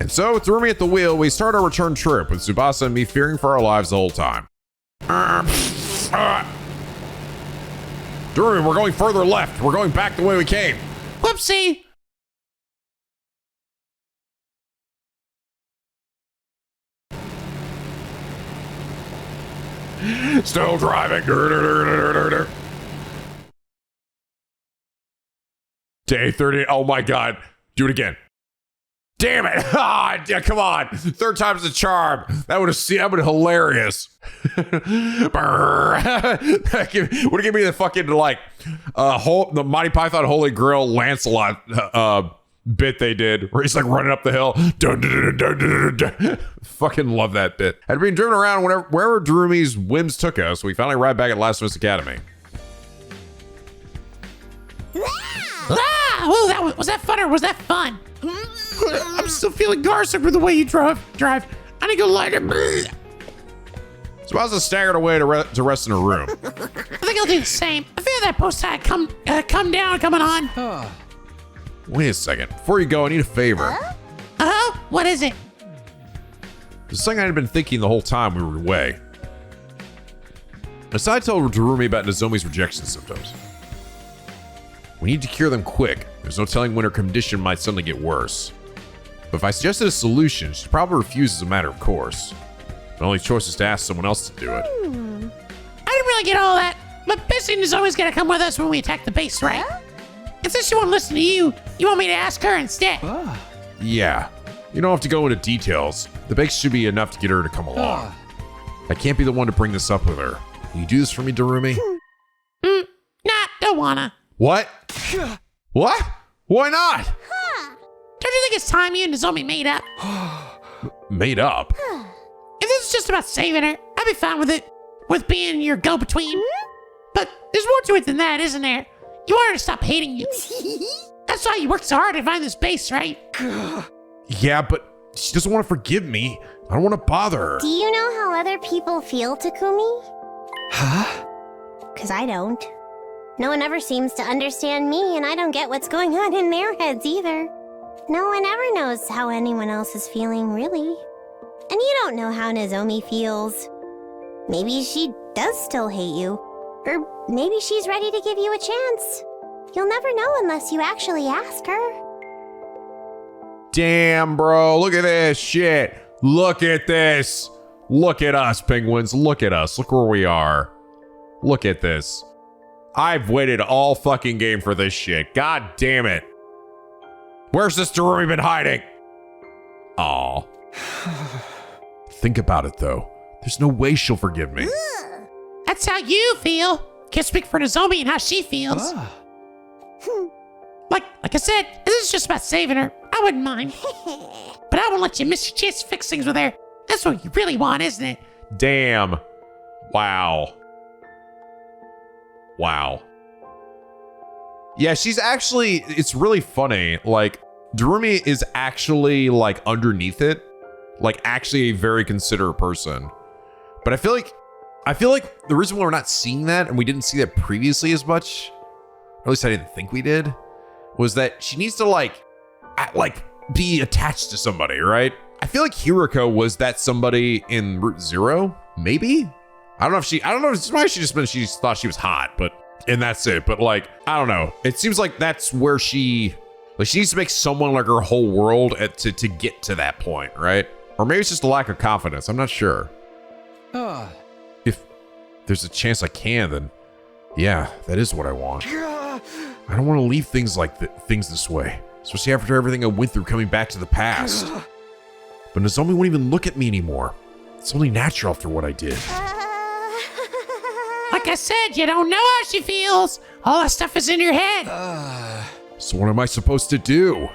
Speaker 1: And so, with Darumi at the wheel, we start our return trip, with Tsubasa and me fearing for our lives the whole time. Darumi, we're going further left. We're going back the way we came.
Speaker 2: Whoopsie.
Speaker 1: Still driving. Day 30. Oh my God. Do it again. Damn it. Ah, yeah, come on. Third time's the charm. That would have been hilarious. Would have given me the fucking the Monty Python Holy Grail Lancelot bit they did where he's like running up the hill. Fucking love that bit. Had been driven around wherever Darumi's whims took us, we finally arrived back at Last of Us Academy.
Speaker 2: Oh, was that fun or was that fun? I'm still feeling garsick with the way you drive. I need to go lighter.
Speaker 1: Tsubasa staggered away to rest in her room.
Speaker 2: I think I'll do the same. I feel that post tag come down, coming on.
Speaker 1: Wait a second. Before you go, I need a favor.
Speaker 2: What is it?
Speaker 1: There's something I had been thinking the whole time we were away. I decided to tell Darumi about Nozomi's rejection symptoms. We need to cure them quick. There's no telling when her condition might suddenly get worse. But if I suggested a solution, she'd probably refuse as a matter of course. My only choice is to ask someone else to do it.
Speaker 2: I didn't really get all that, but basically Nozomi's gonna come with us when we attack the base, right? And since she won't listen to you, you want me to ask her instead?
Speaker 1: Yeah. You don't have to go into details. The base should be enough to get her to come along. I can't be the one to bring this up with her. Will you do this for me, Darumi?
Speaker 2: Nah, don't wanna.
Speaker 1: What? What? Why not?
Speaker 2: Don't you think it's time you and Nozomi made up?
Speaker 1: Made up?
Speaker 2: If this is just about saving her, I'd be fine with it. With being your go-between. But there's more to it than that, isn't there? You want her to stop hating you. That's why you worked so hard to find this base, right?
Speaker 1: Yeah, but she doesn't want to forgive me. I don't want to bother her.
Speaker 5: Do you know how other people feel, Takumi?
Speaker 8: Huh?
Speaker 5: Because I don't. No one ever seems to understand me, and I don't get what's going on in their heads either. No one ever knows how anyone else is feeling, really. And you don't know how Nozomi feels. Maybe she does still hate you. Or maybe she's ready to give you a chance. You'll never know unless you actually ask her.
Speaker 1: Damn, bro. Look at this shit. Look at this. Look at us, penguins. Look at us. Look where we are. Look at this. I've waited all fucking game for this shit. God damn it. Where's this Darumi been hiding? Aw. Think about it, though. There's no way she'll forgive me.
Speaker 2: That's how you feel. Can't speak for Nozomi and how she feels. Like I said, this is just about saving her. I wouldn't mind. But I won't let you miss your chance to fix things with her. That's what you really want, isn't it?
Speaker 1: Damn. Wow. Wow. Yeah, she's actually, it's really funny. Like, Darumi is actually, like, underneath it. Like, actually a very considerate person. But I feel like the reason why we're not seeing that, and we didn't see that previously as much, or at least I didn't think we did, was that she needs to, like be attached to somebody, right? I feel like Hiroko was that somebody in Route Zero, maybe? I don't know if why she thought she was hot, and that's it. But like, I don't know. It seems like that's where she needs to make someone like her whole world to get to that point, right? Or maybe it's just a lack of confidence. I'm not sure. If there's a chance I can, then yeah, that is what I want. I don't want to leave things like things this way, especially after everything I went through coming back to the past. But Nozomi won't even look at me anymore. It's only natural after what I did.
Speaker 2: Like I said, you don't know how she feels. All that stuff is in your head.
Speaker 1: So what am I supposed to do?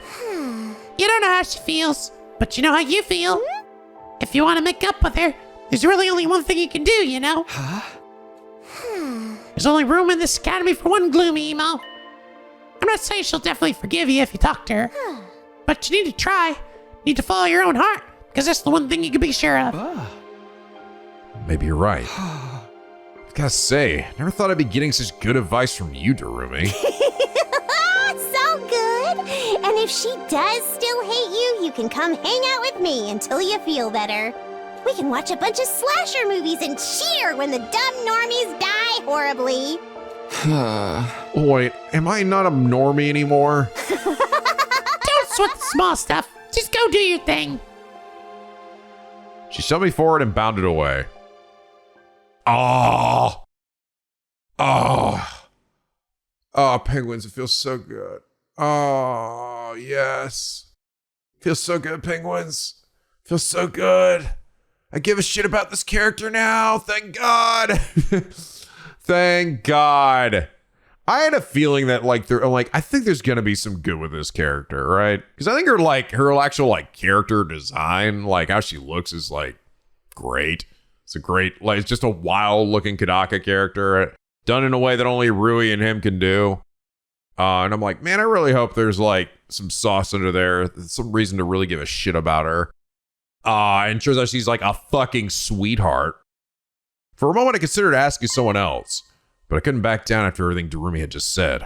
Speaker 2: You don't know how she feels, but you know how you feel. If you want to make up with her, there's really only one thing you can do, you know? There's only room in this academy for one gloomy emo. I'm not saying she'll definitely forgive you if you talk to her, but you need to try. You need to follow your own heart, because that's the one thing you can be sure of.
Speaker 1: Maybe you're right. I've gotta say, I never thought I'd be getting such good advice from you, Darumi.
Speaker 5: So good! And if she does still hate you, you can come hang out with me until you feel better. We can watch a bunch of slasher movies and cheer when the dumb normies die horribly.
Speaker 1: Wait, am I not a normie anymore?
Speaker 2: Don't sweat the small stuff. Just go do your thing.
Speaker 1: She shoved me forward and bounded away. Oh, penguins, it feels so good. Oh, yes. Feels so good, penguins. Feels so good. I give a shit about this character now. Thank God. Thank God. I had a feeling that I think there's gonna be some good with this character, right? Because I think her actual character design, how she looks is great. It's a great, it's just a wild looking Kadaka character done in a way that only Rui and him can do. And I'm like, man, I really hope there's some sauce under there, some reason to really give a shit about her. And turns out she's a fucking sweetheart. For a moment, I considered asking someone else, but I couldn't back down after everything Darumi had just said.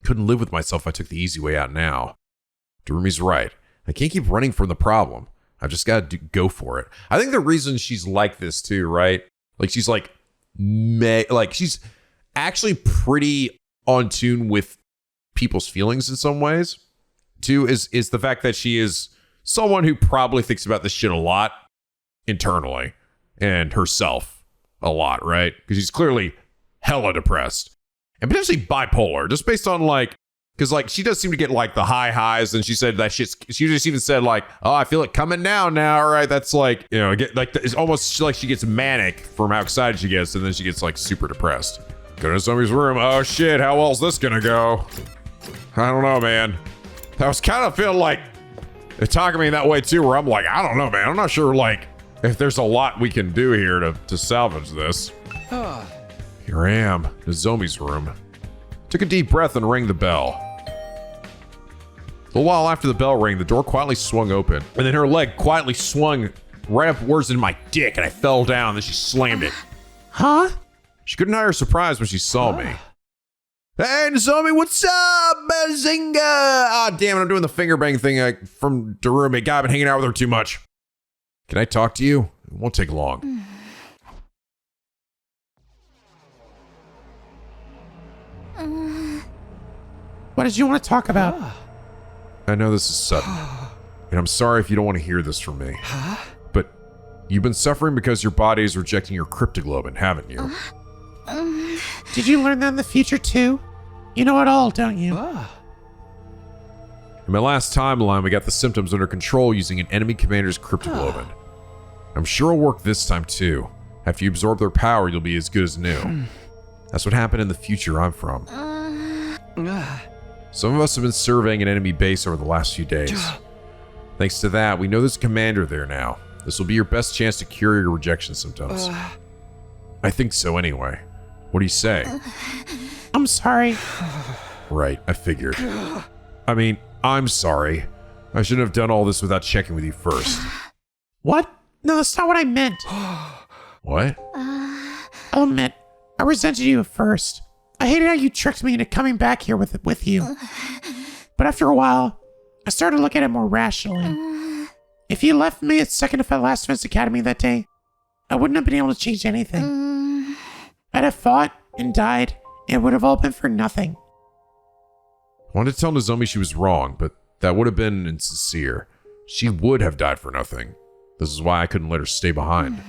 Speaker 1: Couldn't live with myself if I took the easy way out now. Darumi's right. I can't keep running from the problem. I've just got to go for it. I think the reason she's like this too, right? She's she's actually pretty on tune with people's feelings in some ways. Too is the fact that she is someone who probably thinks about this shit a lot internally and herself a lot, right? Because she's clearly hella depressed and potentially bipolar, just based on because she does seem to get the high highs, and she said that shit's. She just even said oh, I feel it coming down now. Right? That's it's almost like she gets manic from how excited she gets, and then she gets super depressed. Go to somebody's room. Oh shit! How well's this gonna go? I don't know, man. I was kind of feeling they're talking to me that way too, where I'm I don't know, man. I'm not sure if there's a lot we can do here to salvage this. Here I am, Nozomi's room. Took a deep breath and rang the bell. A little while after the bell rang, the door quietly swung open, and then her leg quietly swung right upwards into my dick, and I fell down, and then she slammed it.
Speaker 2: Huh?
Speaker 1: She couldn't hide her surprise when she saw me. Hey, Nozomi, what's up, Bazinga? Ah, damn it, I'm doing the finger bang thing from Darumi. God, I've been hanging out with her too much. Can I talk to you? It won't take long.
Speaker 2: What did you want to talk about?
Speaker 1: I know this is sudden, and I'm sorry if you don't want to hear this from me. But you've been suffering because your body is rejecting your cryptoglobin, haven't you?
Speaker 2: Did you learn that in the future too? You know it all, don't you?
Speaker 1: In my last timeline, we got the symptoms under control using an enemy commander's cryptoglobin. I'm sure it'll work this time too. After you absorb their power, you'll be as good as new. That's what happened in the future I'm from. Some of us have been surveying an enemy base over the last few days. Thanks to that, we know there's a commander there now. This will be your best chance to cure your rejection symptoms. I think so anyway. What do you say?
Speaker 2: I'm sorry.
Speaker 1: Right, I figured. I mean, I'm sorry. I shouldn't have done all this without checking with you first.
Speaker 2: What? No, that's not what I meant.
Speaker 1: What?
Speaker 2: I'll admit, I resented you at first. I hated how you tricked me into coming back here with you. But after a while, I started to look at it more rationally. If you left me at second at Last Defense Academy that day, I wouldn't have been able to change anything. I'd have fought and died, and it would have all been for nothing.
Speaker 1: I wanted to tell Nozomi she was wrong, but that would have been insincere. She would have died for nothing. This is why I couldn't let her stay behind.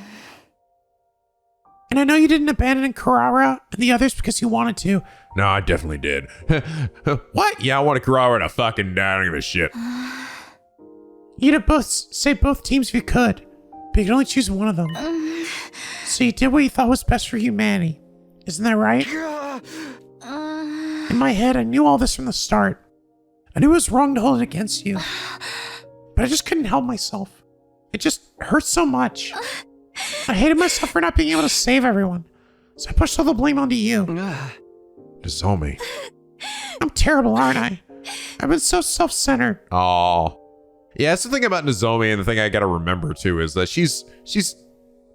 Speaker 2: And I know you didn't abandon Kurara and the others because you wanted to.
Speaker 1: No, I definitely did. What? Yeah, I wanted Kurara to fucking die. I don't give a shit.
Speaker 2: You'd have both saved both teams if you could, but you could only choose one of them. So you did what you thought was best for humanity. Isn't that right? It my head, I knew all this from the start. I knew it was wrong to hold it against you. But I just couldn't help myself. It just hurt so much. I hated myself for not being able to save everyone. So I pushed all the blame onto you.
Speaker 1: Nozomi.
Speaker 2: I'm terrible, aren't I? I've been so self-centered.
Speaker 1: Aw. Yeah, that's the thing about Nozomi, and the thing I gotta remember too is that she's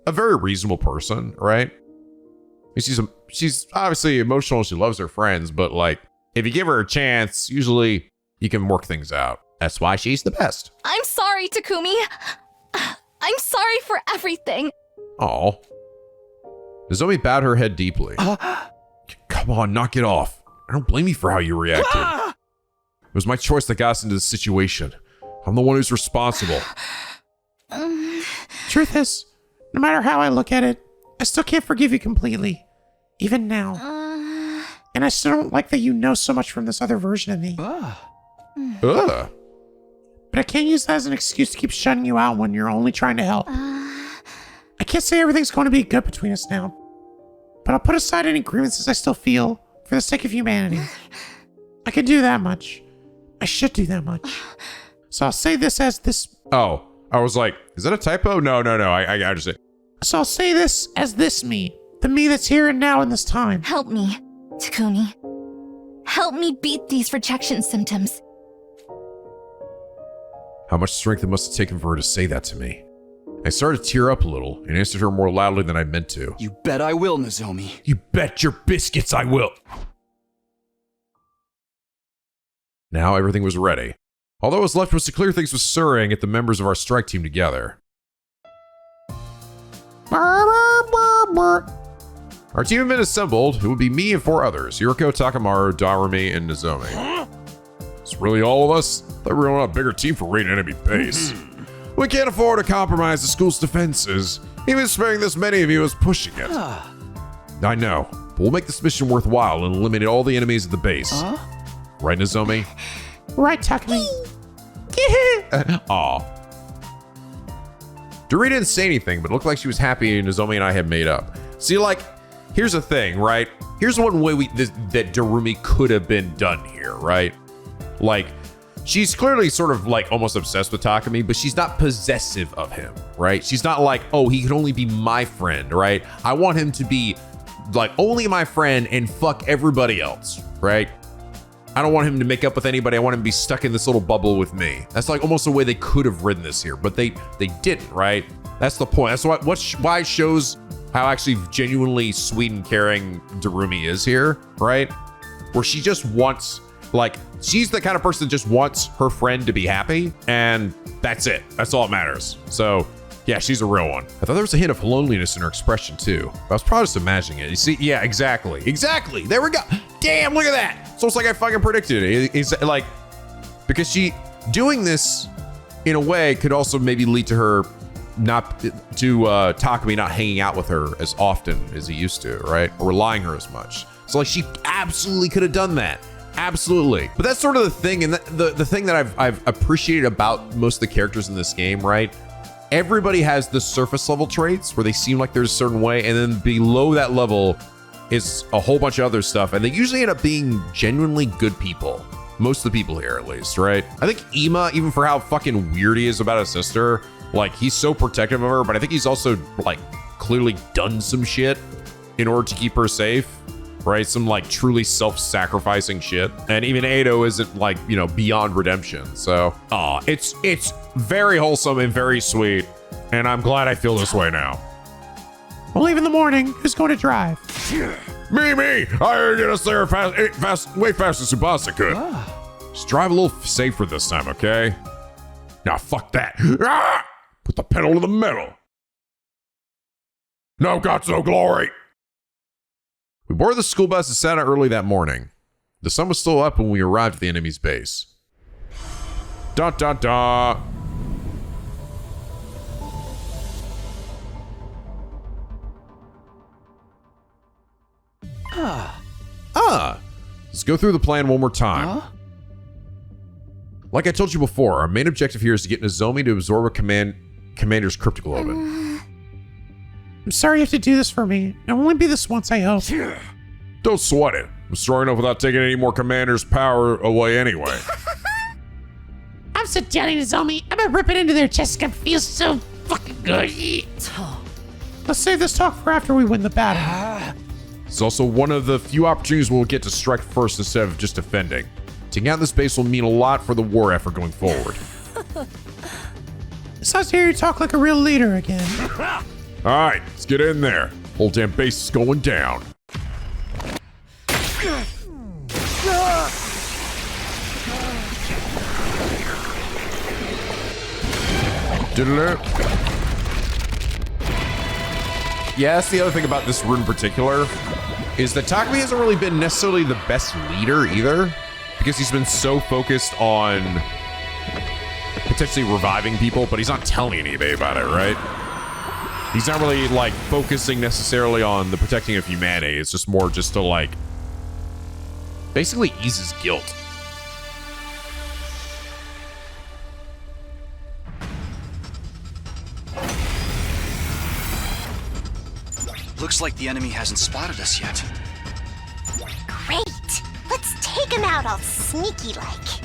Speaker 1: a very reasonable person, right? She's obviously emotional, she loves her friends, but like, if you give her a chance, usually you can work things out. That's why she's the best.
Speaker 10: I'm sorry, Takumi. I'm sorry for everything.
Speaker 1: Aw. Nozomi bowed her head deeply. Come on, knock it off. I don't blame you for how you reacted. It was my choice that got us into this situation. I'm the one who's responsible.
Speaker 2: Truth is, no matter how I look at it, I still can't forgive you completely. Even now. And I still don't like that you know so much from this other version of me.
Speaker 1: Ugh.
Speaker 2: But I can't use that as an excuse to keep shutting you out when you're only trying to help. I can't say everything's going to be good between us now. But I'll put aside any grievances I still feel for the sake of humanity. I can do that much. I should do that much. So I'll say this as this...
Speaker 1: Oh, I was like, is that a typo? No. I understand.
Speaker 2: So I'll say this as this me. The me that's here and now in this time.
Speaker 10: Help me, Takumi. Help me beat these rejection symptoms.
Speaker 1: How much strength it must have taken for her to say that to me. I started to tear up a little and answered her more loudly than I meant to.
Speaker 8: You bet I will, Nozomi.
Speaker 1: You bet your biscuits I will. Now everything was ready. All that was left was to clear things with Sirei and get the members of our strike team together. Our team had been assembled. It would be me and 4 others: Yuriko, Takamaru, Darumi, and Nozomi. It's really all of us? I thought we were on a bigger team for raiding enemy base. We can't afford to compromise the school's defenses. Even sparing this many of you is pushing it. I know, but we'll make this mission worthwhile and eliminate all the enemies at the base. Right, Nozomi?
Speaker 2: Right, Takumi.
Speaker 1: Aw. Darumi didn't say anything, but it looked like she was happy Nozomi and I had made up. See, like, here's the thing, right? Here's one way that Darumi could have been done here, right? Like, she's clearly sort of like almost obsessed with Takumi, but she's not possessive of him, right? She's not like, oh, he can only be my friend, right? I want him to be like only my friend and fuck everybody else, right? I don't want him to make up with anybody. I want him to be stuck in this little bubble with me. That's like almost the way they could have written this here, but they didn't, right? That's the point. That's why it shows how actually genuinely sweet and caring Darumi is here, right? Where she just wants, like, she's the kind of person that just wants her friend to be happy, and that's it. That's all that matters. So, yeah, she's a real one. I thought there was a hint of loneliness in her expression, too. I was probably just imagining it. You see? Yeah, exactly. Exactly. There we go. Damn, look at that. So it's like I fucking predicted it. It's like, because doing this in a way could also maybe lead to her Takumi not hanging out with her as often as he used to, right? Or relying her as much. So like she absolutely could have done that. Absolutely. But that's sort of the thing, and the thing that I've appreciated about most of the characters in this game, right? Everybody has the surface level traits where they seem like there's a certain way, and then below that level is a whole bunch of other stuff, and they usually end up being genuinely good people. Most of the people here, at least, right? I think Ima, even for how fucking weird he is about his sister, like, he's so protective of her, but I think he's also, like, clearly done some shit in order to keep her safe, right? Some, like, truly self-sacrificing shit. And even Edo isn't, like, you know, beyond redemption. So, it's very wholesome and very sweet, and I'm glad I feel this way now.
Speaker 2: We'll leave in the morning. Who's going to drive?
Speaker 1: Me! I get us there way faster than Tsubasa could. Just drive a little safer this time, okay? Now, fuck that. Put the pedal to the metal. No guts, no glory. We boarded the school bus and sat out early that morning. The sun was still up when we arrived at the enemy's base. Da da da. Let's go through the plan one more time. Like I told you before, our main objective here is to get Nozomi to absorb a commander's cryptoglobin.
Speaker 2: I'm sorry you have to do this for me. It'll only be this once, I hope.
Speaker 1: Don't sweat it. I'm strong enough without taking any more commander's power away anyway.
Speaker 2: I'm so telling Nozomi, I'm gonna rip it into their chest. It's gonna feel so fucking good. Let's save this talk for after we win the battle.
Speaker 1: It's also one of the few opportunities we'll get to strike first instead of just defending. Taking out this base will mean a lot for the war effort going forward.
Speaker 2: It's nice to hear you talk like a real leader again.
Speaker 1: Alright, let's get in there. Whole damn base is going down. Yeah, that's the other thing about this rune in particular, is that Takumi hasn't really been necessarily the best leader either, because he's been so focused on potentially reviving people, but he's not telling anybody about it, right? He's not really like focusing necessarily on the protecting of humanity. It's just more just to like basically ease his guilt.
Speaker 8: Looks like the enemy hasn't spotted us yet.
Speaker 5: Great! Let's take him out all sneaky-like.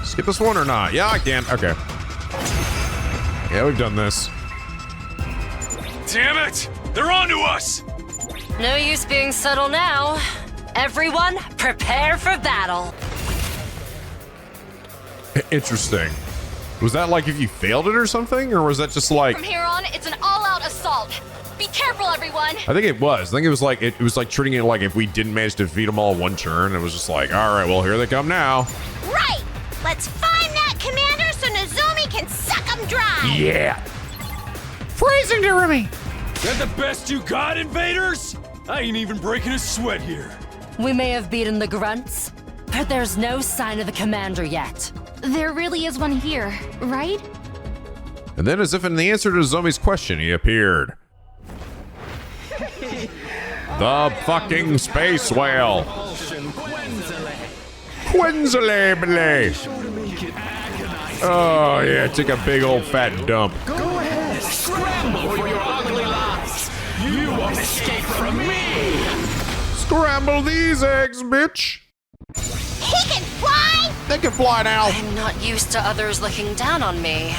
Speaker 1: Skip this one or not? Yeah, I can. Okay. Yeah, we've done this.
Speaker 9: Damn it! They're onto us!
Speaker 6: No use being subtle now. Everyone, prepare for battle.
Speaker 1: Interesting. Was that like if you failed it or something? Or was that just like...
Speaker 10: From here on, it's an all-out assault. Be careful, everyone.
Speaker 1: I think it was. I think it was like it was like treating it like if we didn't manage to defeat them all in one turn, it was just like, all right, well, here they come now.
Speaker 5: Right! Let's find that commander so Nozomi can suck him dry!
Speaker 1: Yeah.
Speaker 2: Freezing Darumi!
Speaker 4: That the best you got, Invaders? I ain't even breaking a sweat here.
Speaker 6: We may have beaten the grunts, but there's no sign of the commander yet.
Speaker 10: There really is one here, right?
Speaker 1: And then, as if in the answer to Zomi's question, he appeared. The fucking space whale. Quinzalabele. Oh yeah, take a big old fat dump.
Speaker 3: Go ahead, scramble for your ugly lives. You won't escape from me.
Speaker 1: Scramble these eggs, bitch.
Speaker 5: He can fly!
Speaker 1: They can fly now.
Speaker 6: I'm not used to others looking down on me.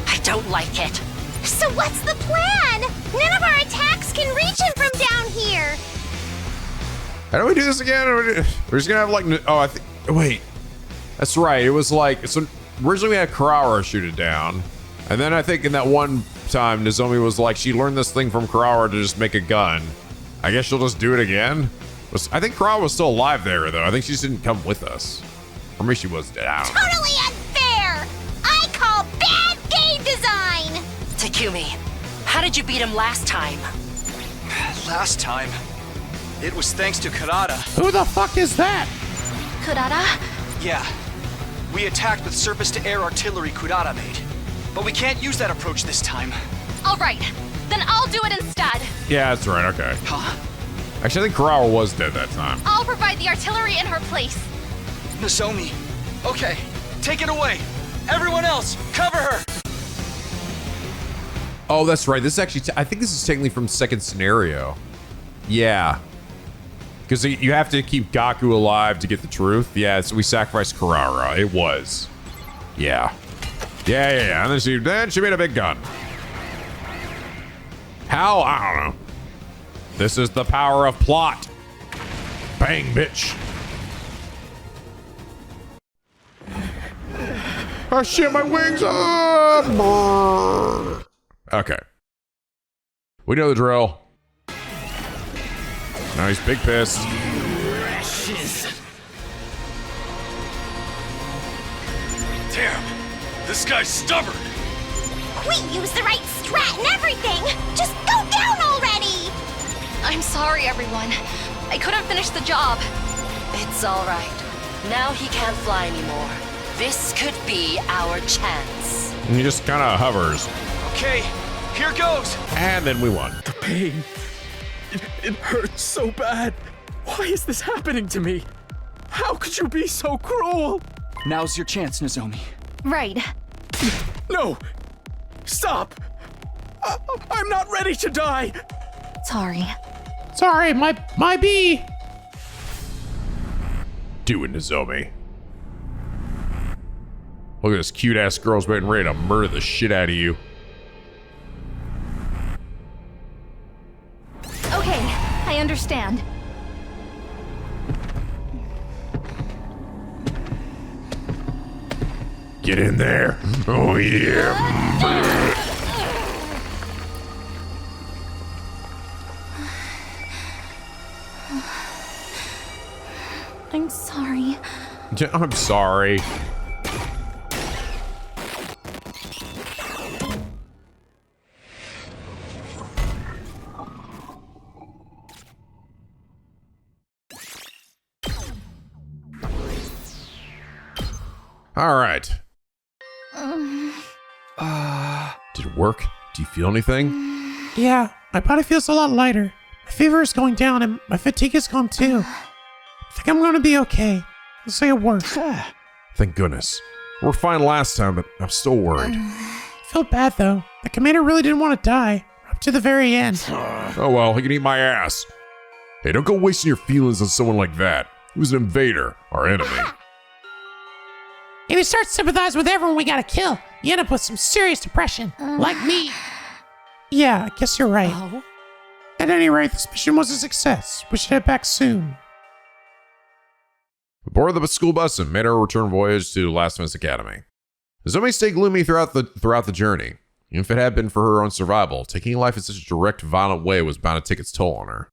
Speaker 6: I don't like it.
Speaker 5: So what's the plan? None of our attacks can reach him from down here.
Speaker 1: How do we do this again? We're just gonna have like, oh, I think, wait. That's right, it was like, so originally we had Kurawara shoot it down. And then I think in that one time, Nozomi was like, she learned this thing from Kurawara to just make a gun. I guess she'll just do it again? I think Kurawara was still alive there, though. I think she just didn't come with us. Or maybe she was dead. I don't know.
Speaker 5: Totally unfair! I call bad game design!
Speaker 6: Takumi, how did you beat him last time?
Speaker 8: Last time, it was thanks to Kurata.
Speaker 2: Who the fuck is that?
Speaker 10: Kurata?
Speaker 8: Yeah, we attacked with surface-to-air artillery Kurata made. But we can't use that approach this time.
Speaker 10: All right, then I'll do it instead.
Speaker 1: Yeah, that's right, okay.
Speaker 8: Huh?
Speaker 1: Actually, I think Kurawara was dead that time.
Speaker 10: I'll provide the artillery in her place.
Speaker 8: Nozomi. Okay, take it away. Everyone else, cover her.
Speaker 1: Oh, that's right. This is actually, I think this is technically from second scenario. Yeah. Because you have to keep Gaku alive to get the truth. Yeah, so we sacrificed Kurawara. It was. Yeah. Yeah. And then she made a big gun. How? I don't know. This is the power of plot. Bang, bitch. Oh shit, my wings! Oh, okay. We know the drill. Now he's big pissed.
Speaker 9: Damn, this guy's stubborn.
Speaker 5: We used the right strat and everything! Just go down already!
Speaker 10: I'm sorry, everyone. I couldn't finish the job.
Speaker 6: It's all right. Now he can't fly anymore. This could be our chance.
Speaker 1: And he just kind of hovers.
Speaker 8: Okay, here goes.
Speaker 1: And then we won.
Speaker 11: The pain. It hurts so bad. Why is this happening to me? How could you be so cruel?
Speaker 8: Now's your chance, Nozomi.
Speaker 10: Right.
Speaker 11: No! Stop! I'm not ready to die.
Speaker 10: Sorry.
Speaker 2: Sorry, my bee.
Speaker 1: Do it, Nozomi. Look at this cute-ass girl's getting ready to murder the shit out of you.
Speaker 10: Okay, I understand.
Speaker 1: Get in there. Oh, yeah.
Speaker 10: I'm sorry.
Speaker 1: I'm sorry. All right. Did it work? Do you feel anything?
Speaker 2: Yeah, my body feels a lot lighter. My fever is going down and my fatigue is gone too. I think I'm gonna be okay. Let's say it worked.
Speaker 1: Thank goodness. We were fine last time, but I'm still worried.
Speaker 2: I feel bad though. The commander really didn't want to die. Up to the very end.
Speaker 1: Oh well, he can eat my ass. Hey, don't go wasting your feelings on someone like that. He was an invader, our enemy.
Speaker 2: If you start sympathizing with everyone we gotta kill, you end up with some serious depression. Like me. Yeah, I guess you're right. At any rate, this mission was a success. We should head back soon.
Speaker 1: We boarded the school bus and made our return voyage to Last Events Academy. Nozomi stayed gloomy throughout the journey. Even if it had been for her own survival, taking life in such a direct, violent way was bound to take its toll on her.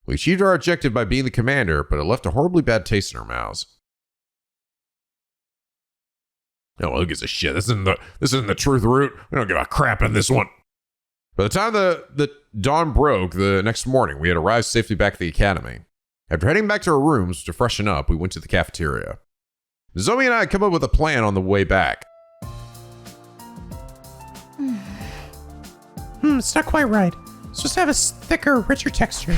Speaker 1: We achieved our objective by being the commander, but it left a horribly bad taste in our mouths. Oh, well, who gives a shit? This isn't the truth route. We don't give a crap in this one. By the time the dawn broke the next morning, we had arrived safely back at the academy. After heading back to our rooms to freshen up, we went to the cafeteria. Nozomi and I had come up with a plan on the way back.
Speaker 2: It's not quite right. It's supposed to have a thicker, richer texture.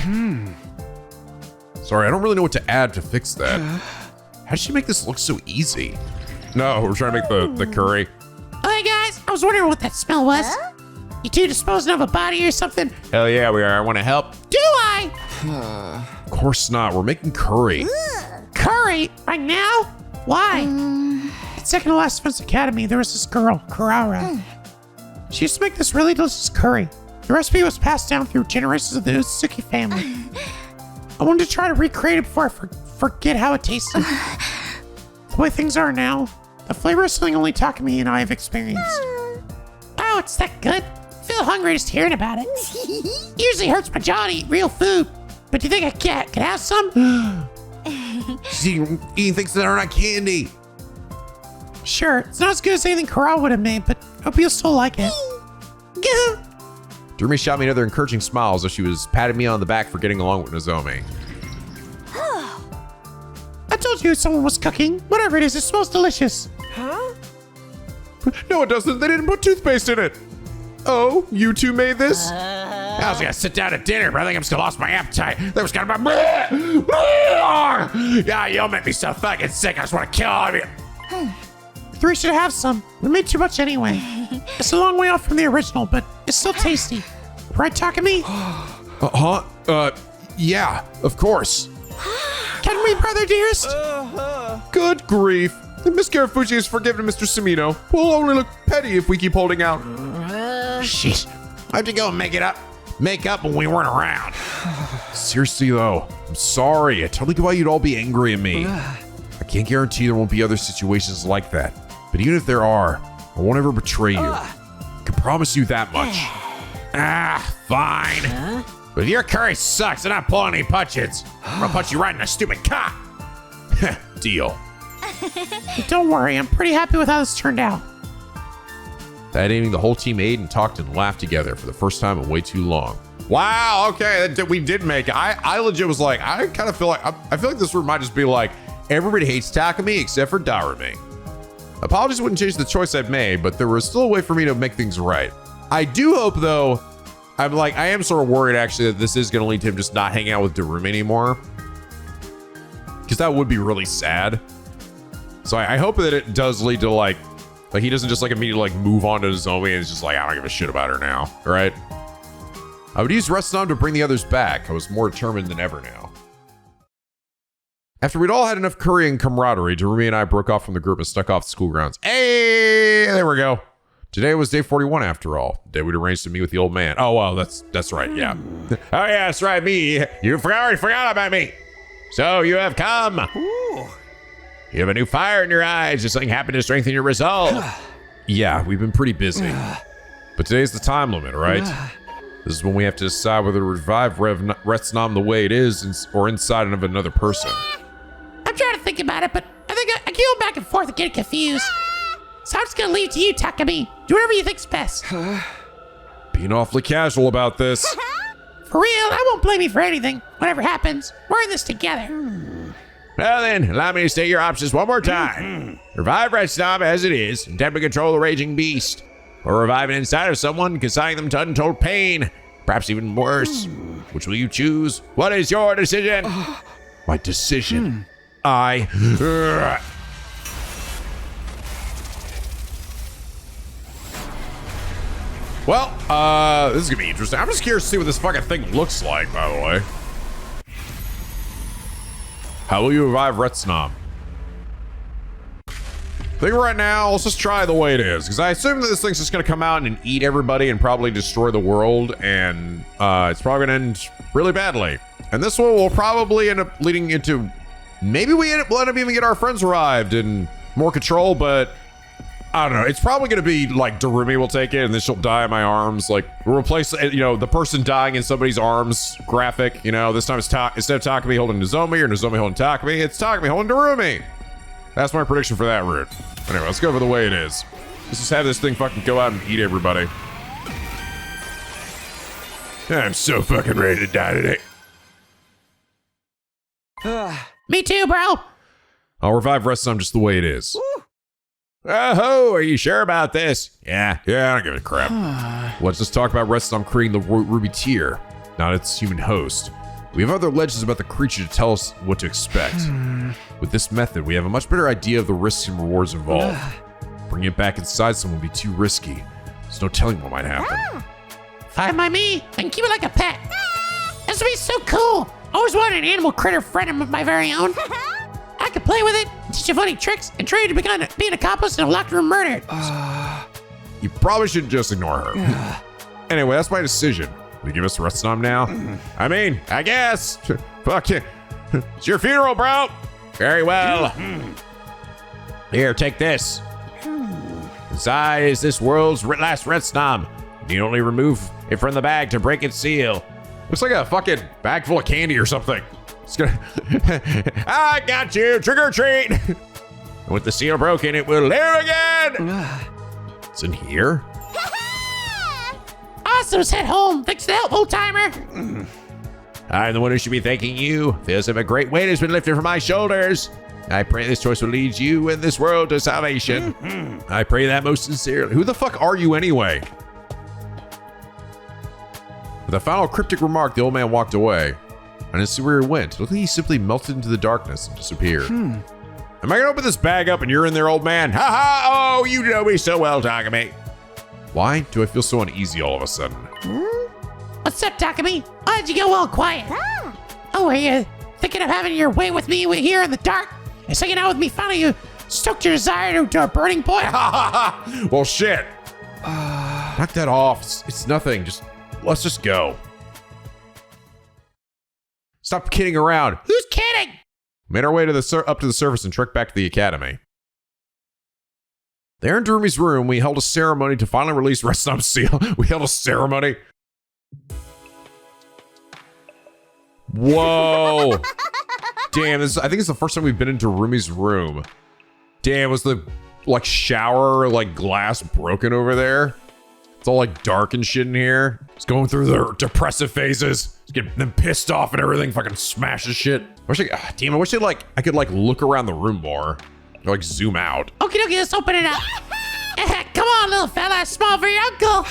Speaker 1: Sorry, I don't really know what to add to fix that. How did she make this look so easy? No, we're trying to make the curry.
Speaker 2: Oh, hey guys, I was wondering what that smell was. You two disposing of a body or something?
Speaker 1: Hell yeah, we are. I want to help.
Speaker 2: Do I?
Speaker 1: Of course not. We're making curry.
Speaker 2: Curry? Right now? Why? At second to last Defense Academy, there was this girl, Kurara. She used to make this really delicious curry. The recipe was passed down through generations of the Uzuki family. I wanted to try to recreate it before I forget how it tasted. The way things are now, the flavor is something only Takumi and I have experienced. Wow, it's that good. I feel hungry just hearing about it. Usually hurts my jaw to eat real food. But do you think a cat could have some?
Speaker 1: She's eating things that are not candy.
Speaker 2: Sure, it's not as good as anything Kurara would have made, but I hope you'll still like it.
Speaker 1: Darumi shot me another encouraging smile as though she was patting me on the back for getting along with Nozomi.
Speaker 2: I told you someone was cooking. Whatever it is, it smells delicious.
Speaker 7: Huh?
Speaker 1: No, it doesn't. They didn't put toothpaste in it. Oh, you two made this? I was gonna sit down at dinner, but I think I'm still lost my appetite. That was kind of yeah, you'll make me so fucking sick. I just want to kill all of you.
Speaker 2: Three should have some. We made too much anyway. It's a long way off from the original, but it's still tasty. Right, Takumi?
Speaker 1: Yeah, of course.
Speaker 2: Can we, brother dearest?
Speaker 1: Good grief. Miss Karafuji has forgiven Mr. Sumino. We'll only look petty if we keep holding out.
Speaker 3: Sheesh. I have to go and make up when we weren't around.
Speaker 1: Seriously, though, I'm sorry. I totally get why you'd all be angry at me. I can't guarantee there won't be other situations like that. But even if there are, I won't ever betray you. I can promise you that much.
Speaker 3: Fine. But if your curry sucks and I'm pulling any punches, I'm gonna punch you right in the stupid cock.
Speaker 1: Deal.
Speaker 2: Don't worry, I'm pretty happy with how this turned out.
Speaker 1: That evening, the whole team ate and talked and laughed together for the first time in way too long. Wow, okay, we did make it. I legit was like, I kind of feel like, I feel like this room might just be like, everybody hates Takumi except for Darumi. Apologies wouldn't change the choice I've made, but there was still a way for me to make things right. I do hope, though, I am sort of worried, actually, that this is going to lead to him just not hanging out with Darumi anymore. Because that would be really sad. So I hope that it does lead to, like, Like, he doesn't just like immediately like move on to Nozomi and is just like, I don't give a shit about her now, right? I would use Retsunam to bring the others back. I was more determined than ever now. After we'd all had enough curry and camaraderie, Darumi and I broke off from the group and stuck off the school grounds. Hey, there we go. Today was day 41 after all. The day we'd arranged to meet with the old man. Oh, well, that's right, yeah. Oh, yeah, that's right, me. You already forgot about me. So you have come.
Speaker 7: Ooh.
Speaker 1: You have a new fire in your eyes. Just something happened to strengthen your resolve. Yeah, we've been pretty busy. But today's the time limit, right? This is when we have to decide whether to revive Retsunam the way it is or inside of another person.
Speaker 2: I'm trying to think about it, but I think I keep going back and forth and getting confused. So I'm just gonna leave it to you, Takumi. Do whatever you think's best.
Speaker 1: Being awfully casual about this.
Speaker 2: For real, I won't blame you for anything. Whatever happens, we're in this together.
Speaker 1: Well then, allow me to state your options one more time. Revive Retsunam as it is, and attempt to control the raging beast. Or revive it inside of someone, consigning them to untold pain. Perhaps even worse. Which will you choose? What is your decision? My decision. Well, this is gonna be interesting. I'm just curious to see what this fucking thing looks like, by the way. How will you revive Retsunam? I think right now, let's just try the way it is. Because I assume that this thing's just gonna come out and eat everybody and probably destroy the world. And it's probably gonna end really badly. And this one will probably end up leading into... Maybe we'll end up even get our friends revived and more control, but... I don't know. It's probably going to be like Darumi will take it and then she'll die in my arms. Like, we'll replace, you know, the person dying in somebody's arms graphic. You know, this time it's instead of Takumi holding Nozomi or Nozomi holding Takumi, it's Takumi holding Darumi. That's my prediction for that route. Anyway, let's go for the way it is. Let's just have this thing fucking go out and eat everybody. I'm so fucking ready to die today.
Speaker 2: Me too, bro.
Speaker 1: I'll revive Retsunam just the way it is. Oh, are you sure about this? Yeah, I don't give a crap. Let's just talk about Retsunam creating the ruby tear, not its human host. We have other legends about the creature to tell us what to expect. With this method, we have a much better idea of the risks and rewards involved. Bringing it back inside someone would be too risky. There's no telling what might happen.
Speaker 2: Fine by me. I can keep it like a pet. This would be so cool. I always wanted an animal critter friend of my very own. I could play with it, teach it funny tricks, and train it to be an accomplice in a locked room murder.
Speaker 1: You probably should just ignore her. Anyway, that's my decision. Will you give us the Retsunam now? I mean, I guess. Fuck it. It's your funeral, bro. Very well. Here, take this. Inside is this world's last Retsunam. You only remove it from the bag to break its seal. Looks like a fucking bag full of candy or something. It's gonna... I got you, trick or treat. And with the seal broken, it will live again. It's in here?
Speaker 2: Awesome, head home. Thanks for the help, old timer.
Speaker 1: I'm the one who should be thanking you. Feels like a great weight has been lifted from my shoulders. I pray this choice will lead you and this world to salvation. I pray that most sincerely. Who the fuck are you anyway? With a final cryptic remark, the old man walked away. I didn't see where he went. It looked like he simply melted into the darkness and disappeared. Am I gonna open this bag up and you're in there, old man? Ha ha! Oh, you know me so well, Takumi. Why do I feel so uneasy all of a sudden?
Speaker 2: What's up, Takumi? Why'd you go all quiet? Oh, are you thinking of having your way with me here in the dark? And singing out with me finally you stoked your desire to a burning point?
Speaker 1: Well, shit. Knock that off. It's nothing. Let's just go. Stop kidding around.
Speaker 2: Who's kidding?
Speaker 1: Made our way to up to the surface and trekked back to the academy. There in Darumi's room, we held a ceremony to finally release Retsunam's seal. We held a ceremony. Whoa. Damn, I think it's the first time we've been in Darumi's room. Damn, was the shower glass broken over there? It's all dark and shit in here. It's going through the depressive phases. It's getting them pissed off and everything. Fucking smashes shit. I wish I could look around the room more. Or zoom out.
Speaker 2: Okay, let's open it up. Come on, little fella. Small for your uncle.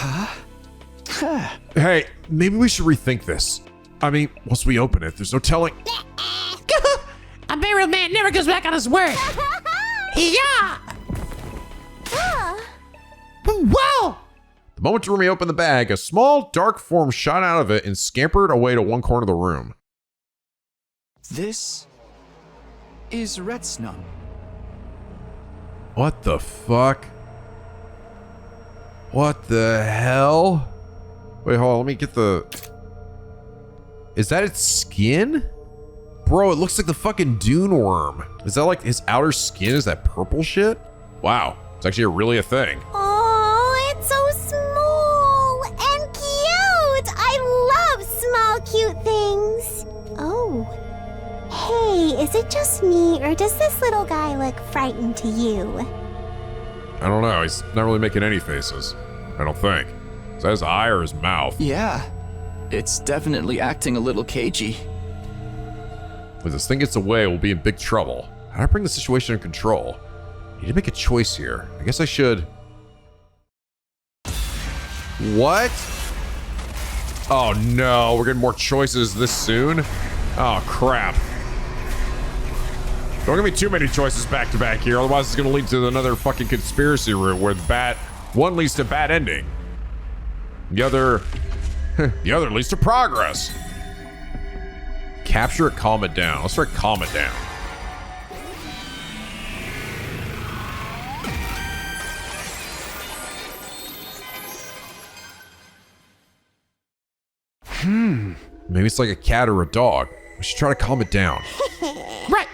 Speaker 1: Hey, maybe we should rethink this. I mean, once we open it, there's no telling.
Speaker 2: A married man never goes back on his word. Yeah. Whoa!
Speaker 1: The moment Darumi opened the bag, a small, dark form shot out of it and scampered away to one corner of the room.
Speaker 11: This is Retsnum.
Speaker 1: What the fuck? What the hell? Wait, hold on, let me get the... Is that its skin? Bro, it looks like the fucking Dune worm. Is that like his outer skin? Is that purple shit? Wow, it's actually really a thing.
Speaker 5: Oh, it's so small and cute. I love small, cute things. Oh. Hey, is it just me, or does this little guy look frightened to you?
Speaker 1: I don't know, he's not really making any faces. I don't think. Is that his eye or his mouth?
Speaker 11: Yeah, it's definitely acting a little cagey.
Speaker 1: If this thing gets away, we'll be in big trouble. How do I bring the situation in control? I need to make a choice here. I guess I should... What? Oh no, we're getting more choices this soon? Oh crap. Don't give me too many choices back to back here, otherwise it's gonna lead to another fucking conspiracy route where one leads to bad ending. The other leads to progress. Capture it, calm it down. Let's try calm it down. Maybe it's like a cat or a dog. We should try to calm it down.
Speaker 2: Right.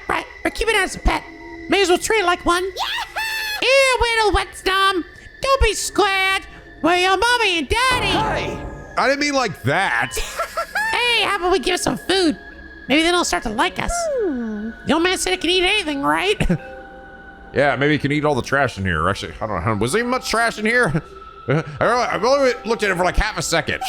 Speaker 2: Or keep it as a pet. May as well treat it like one. Here, little wet stomp. Don't be scared. We're your mommy and daddy.
Speaker 1: Hi. I didn't mean like that.
Speaker 2: Hey, how about we give it some food? Maybe then it'll start to like us. The old man said it can eat anything, right?
Speaker 1: Yeah, maybe it can eat all the trash in here. Actually, I don't know. Was there even much trash in here? I've only looked at it for like half a second.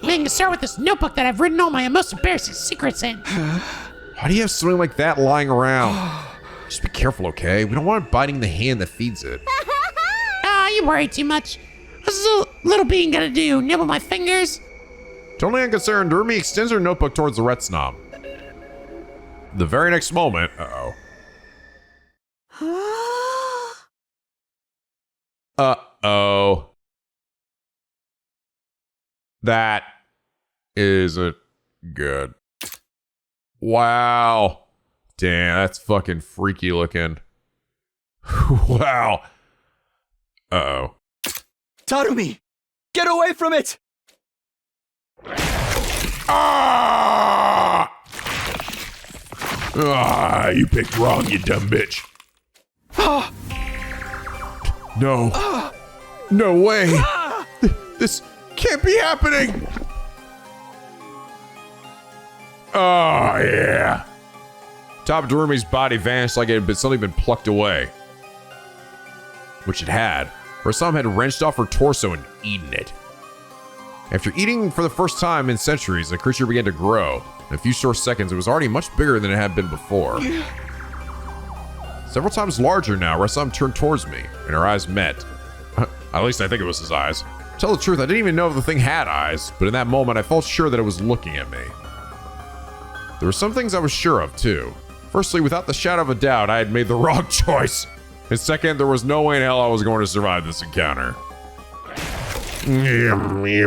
Speaker 2: Man, you can start with this notebook that I've written all my most embarrassing secrets in.
Speaker 1: Why do you have something like that lying around? Just be careful, okay? We don't want it biting the hand that feeds it.
Speaker 2: You worry too much. What's this little being gonna do? Nibble my fingers?
Speaker 1: Totally unconcerned, Darumi extends her notebook towards the Retsnam. The very next moment, Uh-oh. That isn't good. Wow. Damn, that's fucking freaky looking. Wow. Uh-oh.
Speaker 11: Darumi, get away from it!
Speaker 1: Ah! Ah, you picked wrong, you dumb bitch. No. No way. This can't be happening. Oh, yeah. Top of Darumi's body vanished like it had suddenly been plucked away. Which it had. Or some had wrenched off her torso and eaten it. After eating for the first time in centuries, the creature began to grow. In a few short seconds, it was already much bigger than it had been before. Several times larger now, Rassam turned towards me, and our eyes met. At least I think it was his eyes. To tell the truth, I didn't even know if the thing had eyes, but in that moment, I felt sure that it was looking at me. There were some things I was sure of, too. Firstly, without the shadow of a doubt, I had made the wrong choice. And second, there was no way in hell I was going to survive this encounter. Yummy.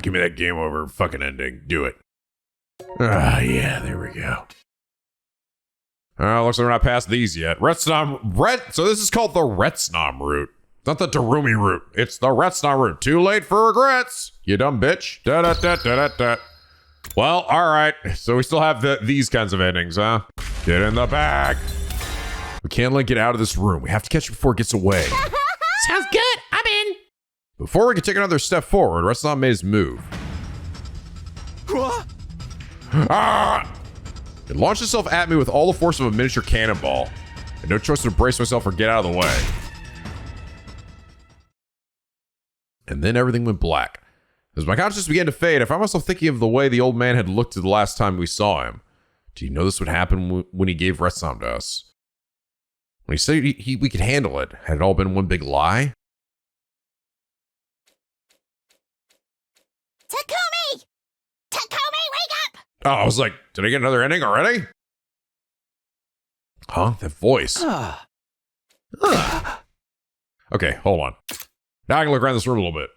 Speaker 1: Give me that game over fucking ending. Do it. Yeah, there we go. Looks like we're not past these yet. So this is called the Retsnam route. Not the Darumi route. It's the Retsnam route. Too late for regrets, you dumb bitch. Da-da-da-da-da-da. Well, alright. So we still have these kinds of endings, huh? Get in the bag. We can't let it get out of this room. We have to catch it before it gets away.
Speaker 2: Sounds good. I'm in.
Speaker 1: Before we can take another step forward, Retsnam made his move. It launched itself at me with all the force of a miniature cannonball. I had no choice to brace myself or get out of the way. And then everything went black. As my consciousness began to fade, I found myself thinking of the way the old man had looked the last time we saw him. Do you know this would happen when he gave Retsnam to us? When he said we could handle it, had it all been one big lie?
Speaker 5: Takumi! Takumi, wake up!
Speaker 1: Oh, I was like, did I get another ending already? Huh? That voice. Okay, hold on. Now I can look around this room a little bit.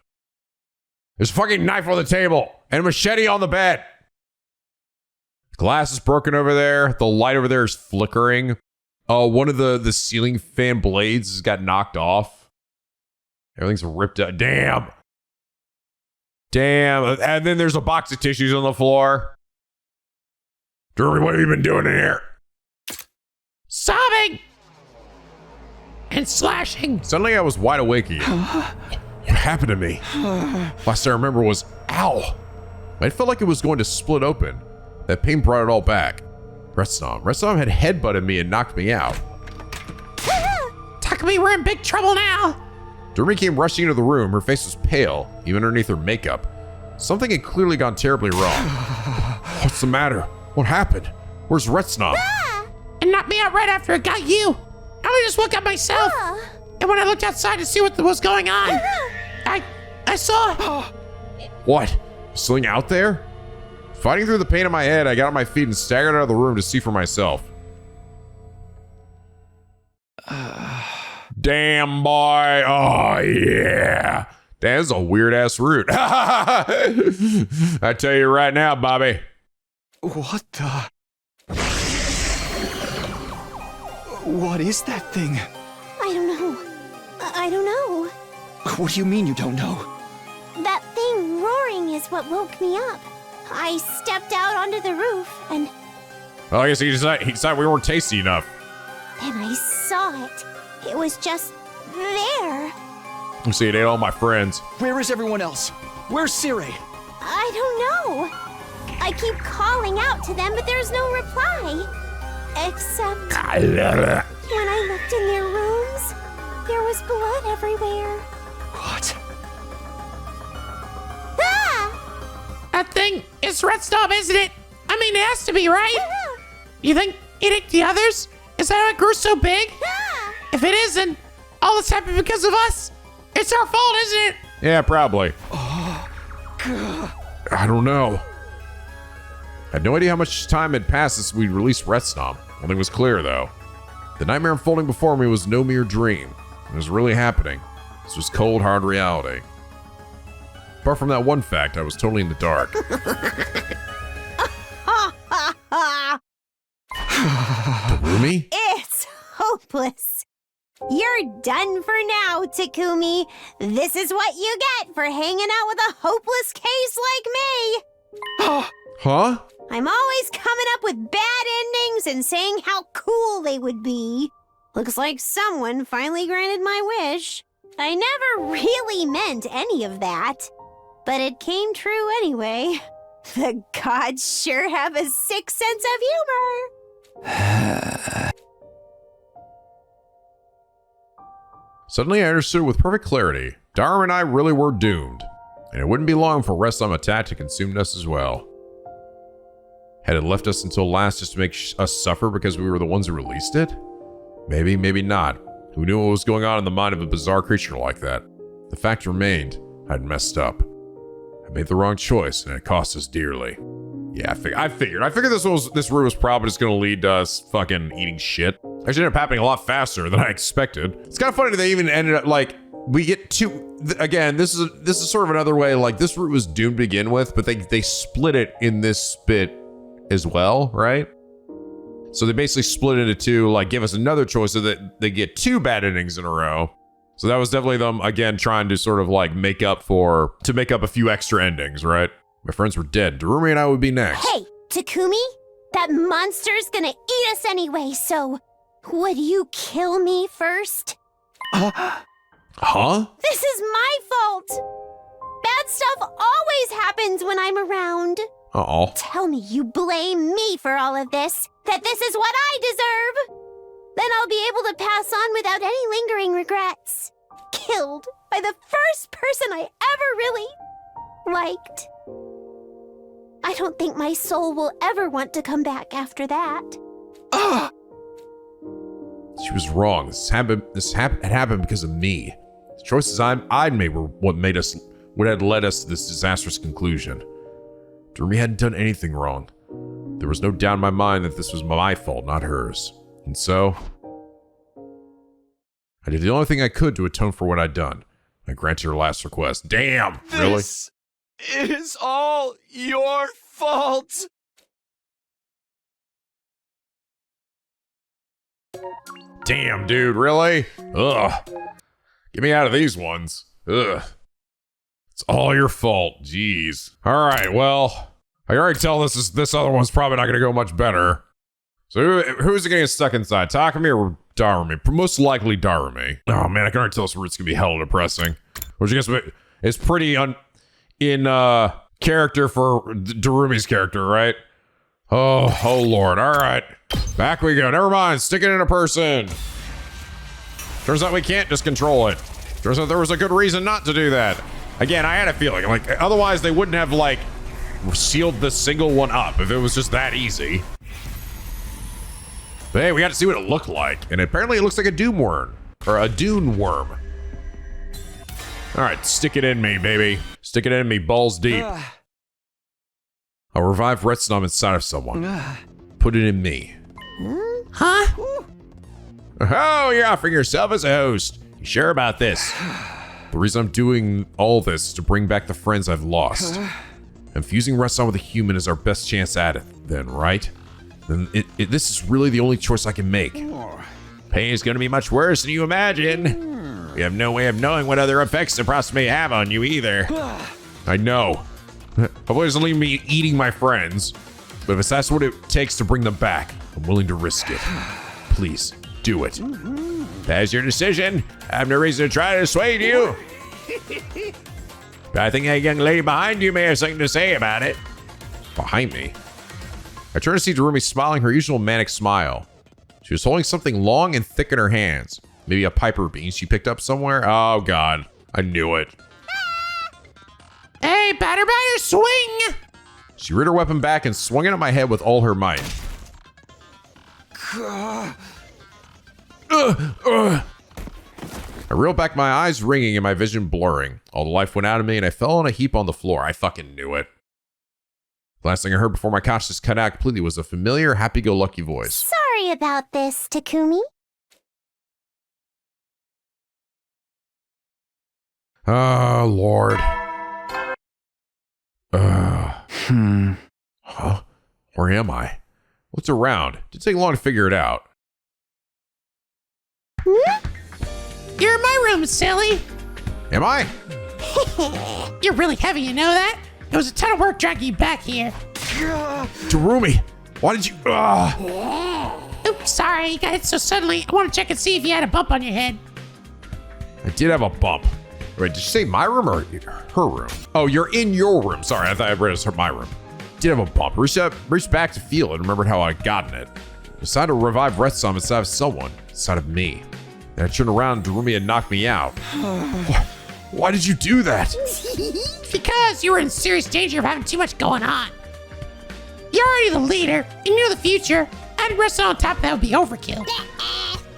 Speaker 1: There's a fucking knife on the table and a machete on the bed. Glass is broken over there. The light over there is flickering. One of the ceiling fan blades has got knocked off. Everything's ripped out. Damn. And then there's a box of tissues on the floor. Darumi, what have you been doing in here?
Speaker 2: Sobbing! And slashing.
Speaker 1: Suddenly I was wide awake again. What happened to me? Last I remember was, ow. It felt like it was going to split open. That pain brought it all back. Retsunam had headbutted me and knocked me out.
Speaker 2: Takumi, we're in big trouble now.
Speaker 1: Darumi came rushing into the room. Her face was pale, even underneath her makeup. Something had clearly gone terribly wrong. What's the matter? What happened? Where's Retsunam?
Speaker 2: It knocked me out right after it got you. I only just woke up myself. And when I looked outside to see what was going on, I saw...
Speaker 1: What? Something out there? Fighting through the pain in my head, I got on my feet and staggered out of the room to see for myself. Damn, boy. Oh, yeah. That's a weird-ass route. I tell you right now, Bobby.
Speaker 7: What the? What is that thing?
Speaker 5: I don't know. I don't know.
Speaker 7: What do you mean you don't know?
Speaker 5: That thing roaring is what woke me up. I stepped out onto the roof and...
Speaker 1: Oh, I guess he decided we weren't tasty enough.
Speaker 5: Then I saw it. It was just there.
Speaker 1: You see, it ate all my friends.
Speaker 7: Where is everyone else? Where's Sirei?
Speaker 5: I don't know. I keep calling out to them, but there's no reply. Except when I looked in their rooms, there was blood everywhere.
Speaker 7: What?
Speaker 5: Ah!
Speaker 2: That thing is Retsunam, isn't it? I mean, it has to be, right? You think it ate the others? Is that how it grew so big? If it isn't, all this happened because of us. It's our fault, isn't it?
Speaker 1: Yeah, probably. I don't know. I had no idea how much time had passed since we released Retsunam. One thing was clear, though. The nightmare unfolding before me was no mere dream. It was really happening. This was cold, hard reality. Apart from that one fact, I was totally in the dark. Darumi?
Speaker 5: It's hopeless. You're done for now, Takumi. This is what you get for hanging out with a hopeless case like me.
Speaker 1: Huh?
Speaker 5: I'm always coming up with bad endings and saying how cool they would be. Looks like someone finally granted my wish. I never really meant any of that, but it came true anyway. The gods sure have a sick sense of humor.
Speaker 1: Suddenly I understood with perfect clarity. Darumi and I really were doomed. And it wouldn't be long for Retsunam attack to consume us as well. Had it left us until last just to make us suffer because we were the ones who released it? Maybe, maybe not. Who knew what was going on in the mind of a bizarre creature like that? The fact remained, I'd messed up. I made the wrong choice, and it cost us dearly. Yeah, I figured this route was probably just gonna lead to us fucking eating shit. Actually, ended up happening a lot faster than I expected. It's kind of funny that they even ended up like we get to again. This is sort of another way. Like this route was doomed to begin with, but they split it in this bit as well, right? So they basically split it into two, like give us another choice so that they get two bad endings in a row. So that was definitely them again trying to sort of like make up a few extra endings, right? My friends were dead. Darumi and I would be next.
Speaker 5: Hey, Takumi, that monster's gonna eat us anyway, so would you kill me first?
Speaker 1: Huh?
Speaker 5: This is my fault. Bad stuff always happens when I'm around.
Speaker 1: Uh-oh.
Speaker 5: Tell me you blame me for all of this, that this is what I deserve. Then I'll be able to pass on without any lingering regrets. Killed by the first person I ever really liked. I don't think my soul will ever want to come back after that.
Speaker 1: She was wrong. It happened because of me. The choices I'd made were what had led us to this disastrous conclusion. Darumi hadn't done anything wrong. There was no doubt in my mind that this was my fault, not hers. And so, I did the only thing I could to atone for what I'd done. I granted her last request. Damn! Really?
Speaker 7: This is all your fault.
Speaker 1: Damn, dude, really? Ugh. Get me out of these ones. Ugh. It's all your fault. Jeez. All right, well, I can already tell this other one's probably not going to go much better. So who's it going to get stuck inside? Takumi or Darumi? Most likely Darumi. Oh man, I can already tell this route's going to be hella depressing. Which I guess is pretty in character for Darumi's character, right? Oh lord. All right. Back we go. Never mind. Stick it in a person. Turns out we can't just control it. Turns out there was a good reason not to do that. Again, I had a feeling, like, otherwise they wouldn't have, like, sealed the single one up if it was just that easy. But hey, we got to see what it looked like. And apparently it looks like a doom worm. Or a dune worm. Alright, stick it in me, baby. Stick it in me, balls deep. I'll revive Retsunam inside of someone. Put it in me.
Speaker 2: Huh?
Speaker 1: Oh, you're offering yourself as a host. You sure about this? The reason I'm doing all this is to bring back the friends I've lost. Infusing Retsunam with a human is our best chance at it, then, right? Then this is really the only choice I can make. Pain is going to be much worse than you imagine. We have no way of knowing what other effects the process may have on you either. I know. Hopefully it doesn't leave me eating my friends. But if that's what it takes to bring them back, I'm willing to risk it. Please, do it. That is your decision. I have no reason to try to dissuade you. But I think that young lady behind you may have something to say about it. Behind me? I turned to see Darumi smiling her usual manic smile. She was holding something long and thick in her hands. Maybe a piper bean she picked up somewhere? Oh god, I knew it.
Speaker 2: Hey, batter, swing!
Speaker 1: She reared her weapon back and swung it at my head with all her might. I reeled back, my eyes ringing and my vision blurring. All the life went out of me and I fell in a heap on the floor. I fucking knew it. The last thing I heard before my consciousness cut out completely was a familiar, happy-go-lucky voice.
Speaker 5: Sorry about this, Takumi.
Speaker 1: Oh, Lord. Huh? Where am I? What's around? Didn't take long to figure it out.
Speaker 2: You're in my room, silly.
Speaker 1: Am I?
Speaker 2: You're really heavy, you know that? It was a ton of work dragging you back here.
Speaker 1: Darumi, why did you...
Speaker 2: Oops, sorry, you got hit so suddenly. I want to check and see if you had a bump on your head.
Speaker 1: I did have a bump. Wait, did you say my room or her room? Oh, you're in your room. Sorry, I thought I read it as my room. Did have a bump. Reached back to feel it and remembered how I'd gotten it. Decided to revive Retsunam instead of someone, instead of me. Then I turned around and Darumi had knocked me out. Why did you do that?
Speaker 2: Because you were in serious danger of having too much going on. You're already the leader, and you know the future. Adding Retsunam on top of that would be overkill.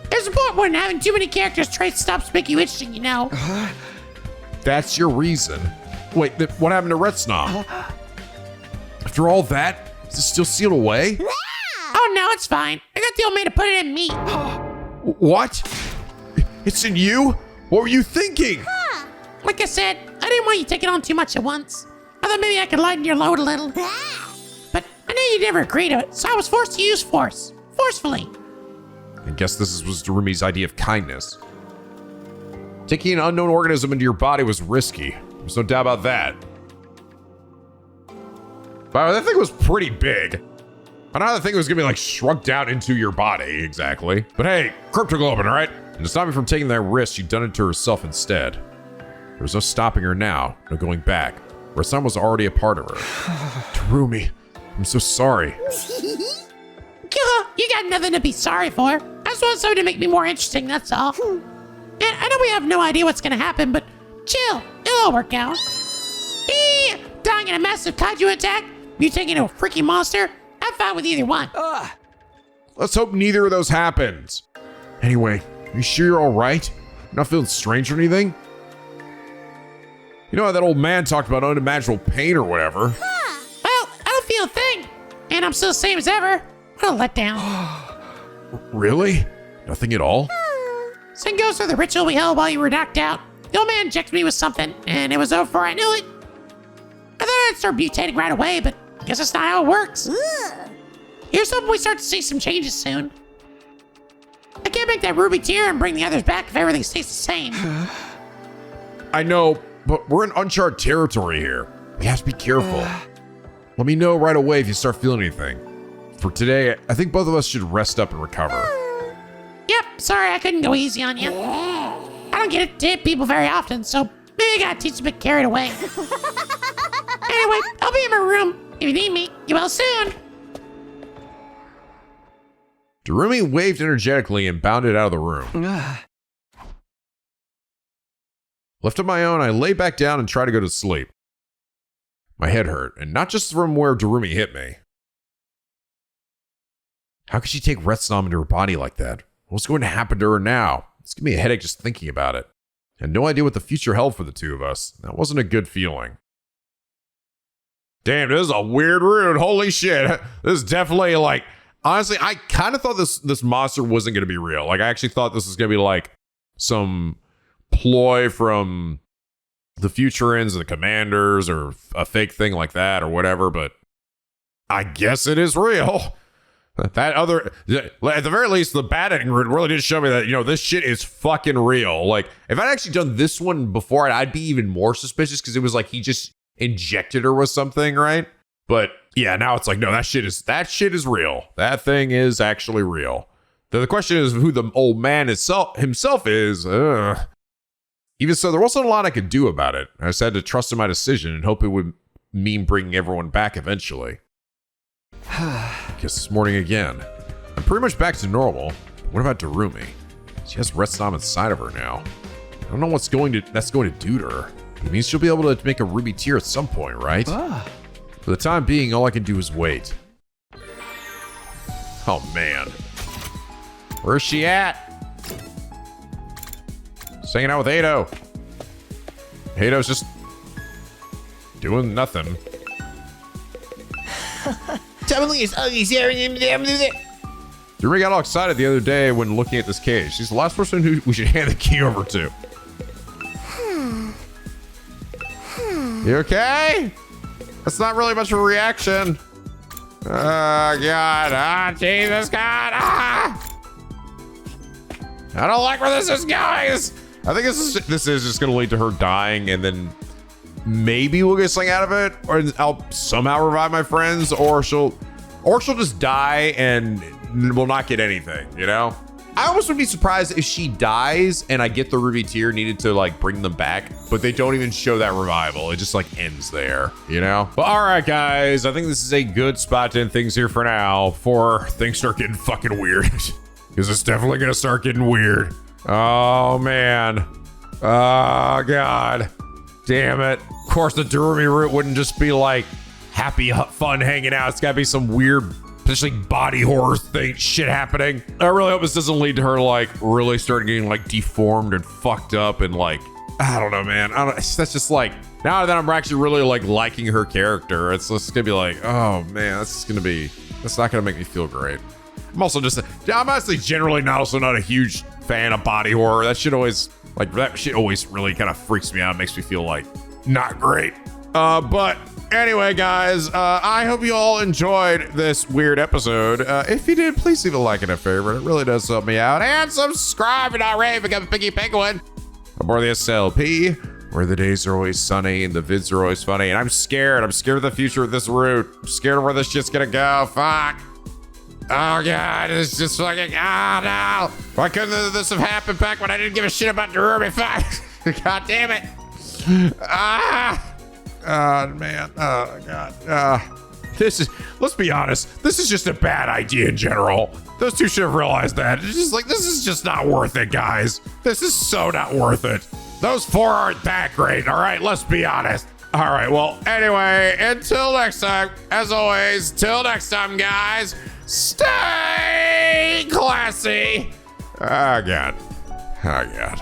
Speaker 2: There's a point when having too many characters traits stops making you interesting, you know.
Speaker 1: That's your reason. Wait, what happened to Retsunam? After all that, is it still sealed away?
Speaker 2: Oh no, it's fine. I got the old man to put it in me.
Speaker 1: What? It's in you? What were you thinking?
Speaker 2: Like I said, I didn't want you taking on too much at once. I thought maybe I could lighten your load a little. But I knew you'd never agree to it, so I was forced to use force. Forcefully.
Speaker 1: I guess this was Darumi's idea of kindness. Taking an unknown organism into your body was risky. There's no doubt about that. Wow, that thing was pretty big. I know how the thing was gonna be like shrunk down into your body, exactly. But hey, cryptoglobin, right? And to stop me from taking that risk, she'd done it to herself instead. There was no stopping her now, no going back. Retsunam was already a part of her. Darumi, I'm so sorry.
Speaker 2: You got nothing to be sorry for. I just want something to make me more interesting, that's all. And I know we have no idea what's gonna happen, but chill, it'll all work out. Dying in a massive kaiju attack, mutating into a freaky monster, I'm fine with either one.
Speaker 1: Let's hope neither of those happens. Anyway, you sure you're all right? You're not feeling strange or anything? You know how that old man talked about unimaginable pain or whatever?
Speaker 2: Well, I don't feel a thing. And I'm still the same as ever. What a letdown.
Speaker 1: Really? Nothing at all?
Speaker 2: Same goes for the ritual we held while you were knocked out. The old man injected me with something, and it was over before I knew it. I thought I'd start mutating right away, but I guess that's not how it works. Here's hoping we start to see some changes soon. I can't make that ruby tear and bring the others back if everything stays the same.
Speaker 1: I know, but we're in uncharted territory here. We have to be careful. Let me know right away if you start feeling anything. For today, I think both of us should rest up and recover.
Speaker 2: Yep, sorry I couldn't go easy on you. I don't get to hit people very often, so maybe I gotta teach them to get carried away. Anyway, I'll be in my room. If you need me, you will soon.
Speaker 1: Darumi waved energetically and bounded out of the room. Left on my own, I lay back down and tried to go to sleep. My head hurt, and not just from where Darumi hit me. How could she take Retsnom into her body like that? What's going to happen to her now? It's giving me a headache just thinking about it. I had no idea what the future held for the two of us. That wasn't a good feeling. Damn, this is a weird room. Holy shit. This is definitely like... Honestly, I kind of thought this monster wasn't going to be real. Like, I actually thought this was going to be like some ploy from the Futurans and the Commanders or a fake thing like that or whatever, but I guess it is real. That other, at the very least, the bad ending really did show me that, you know, this shit is fucking real. Like, if I'd actually done this one before, I'd be even more suspicious because it was like he just injected her with something, right? But yeah, now it's like, no, that shit is real. That thing is actually real. The question is who the old man himself is. Even so, there wasn't a lot I could do about it. I just had to trust in my decision and hope it would mean bringing everyone back eventually. Guess this morning again. I'm pretty much back to normal. What about Darumi? She has Retsnom inside of her now. I don't know what's that's going to do to her. It means she'll be able to make a ruby tear at some point, right? For the time being, all I can do is wait. Oh man. Where's she at? Just hanging out with Hado. Hado's just doing nothing. Darumi got all excited the other day when looking at this cage. She's the last person who we should hand the key over to. You okay? That's not really much of a reaction. Oh, God. Ah, Jesus, God. Ah! I don't like where this is going. I think this is just going to lead to her dying, and then maybe we'll get something out of it, or I'll somehow revive my friends, or she'll just die and we'll not get anything, you know? I almost would be surprised if she dies and I get the ruby tear needed to like bring them back, but they don't even show that revival. It just like ends there, you know? But all right, guys, I think this is a good spot to end things here for now before things start getting fucking weird. Because it's definitely gonna start getting weird. Oh, man. Oh, God. Damn it. Of course, the Darumi route wouldn't just be like happy, fun hanging out. It's gotta be some weird, potentially body horror shit happening. I really hope this doesn't lead to her like really starting getting like deformed and fucked up and like, I don't know, man. That's just like, now that I'm actually really like liking her character, it's just gonna be like, oh man, that's not gonna make me feel great. I'm honestly generally not a huge fan of body horror. That shit always really kind of freaks me out. It makes me feel like not great. But anyway, guys, I hope you all enjoyed this weird episode. If you did, please leave a like and a favorite. It really does help me out. And subscribe if you're not ready to become a Piggy Penguin. I'm more the SLP, where the days are always sunny and the vids are always funny. And I'm scared. I'm scared of the future of this route. I'm scared of where this shit's gonna go. Fuck. Oh, God, it's just fucking, no. Why couldn't this have happened back when I didn't give a shit about Darumi? Fuck. God damn it. Oh, man. Oh, God. Let's be honest, this is just a bad idea in general. Those two should have realized that. It's just like, this is just not worth it, guys. This is so not worth it. Those four aren't that great, all right? Let's be honest. All right, well, anyway, until next time, as always, till next time, guys, stay classy. Oh, God. Oh, God.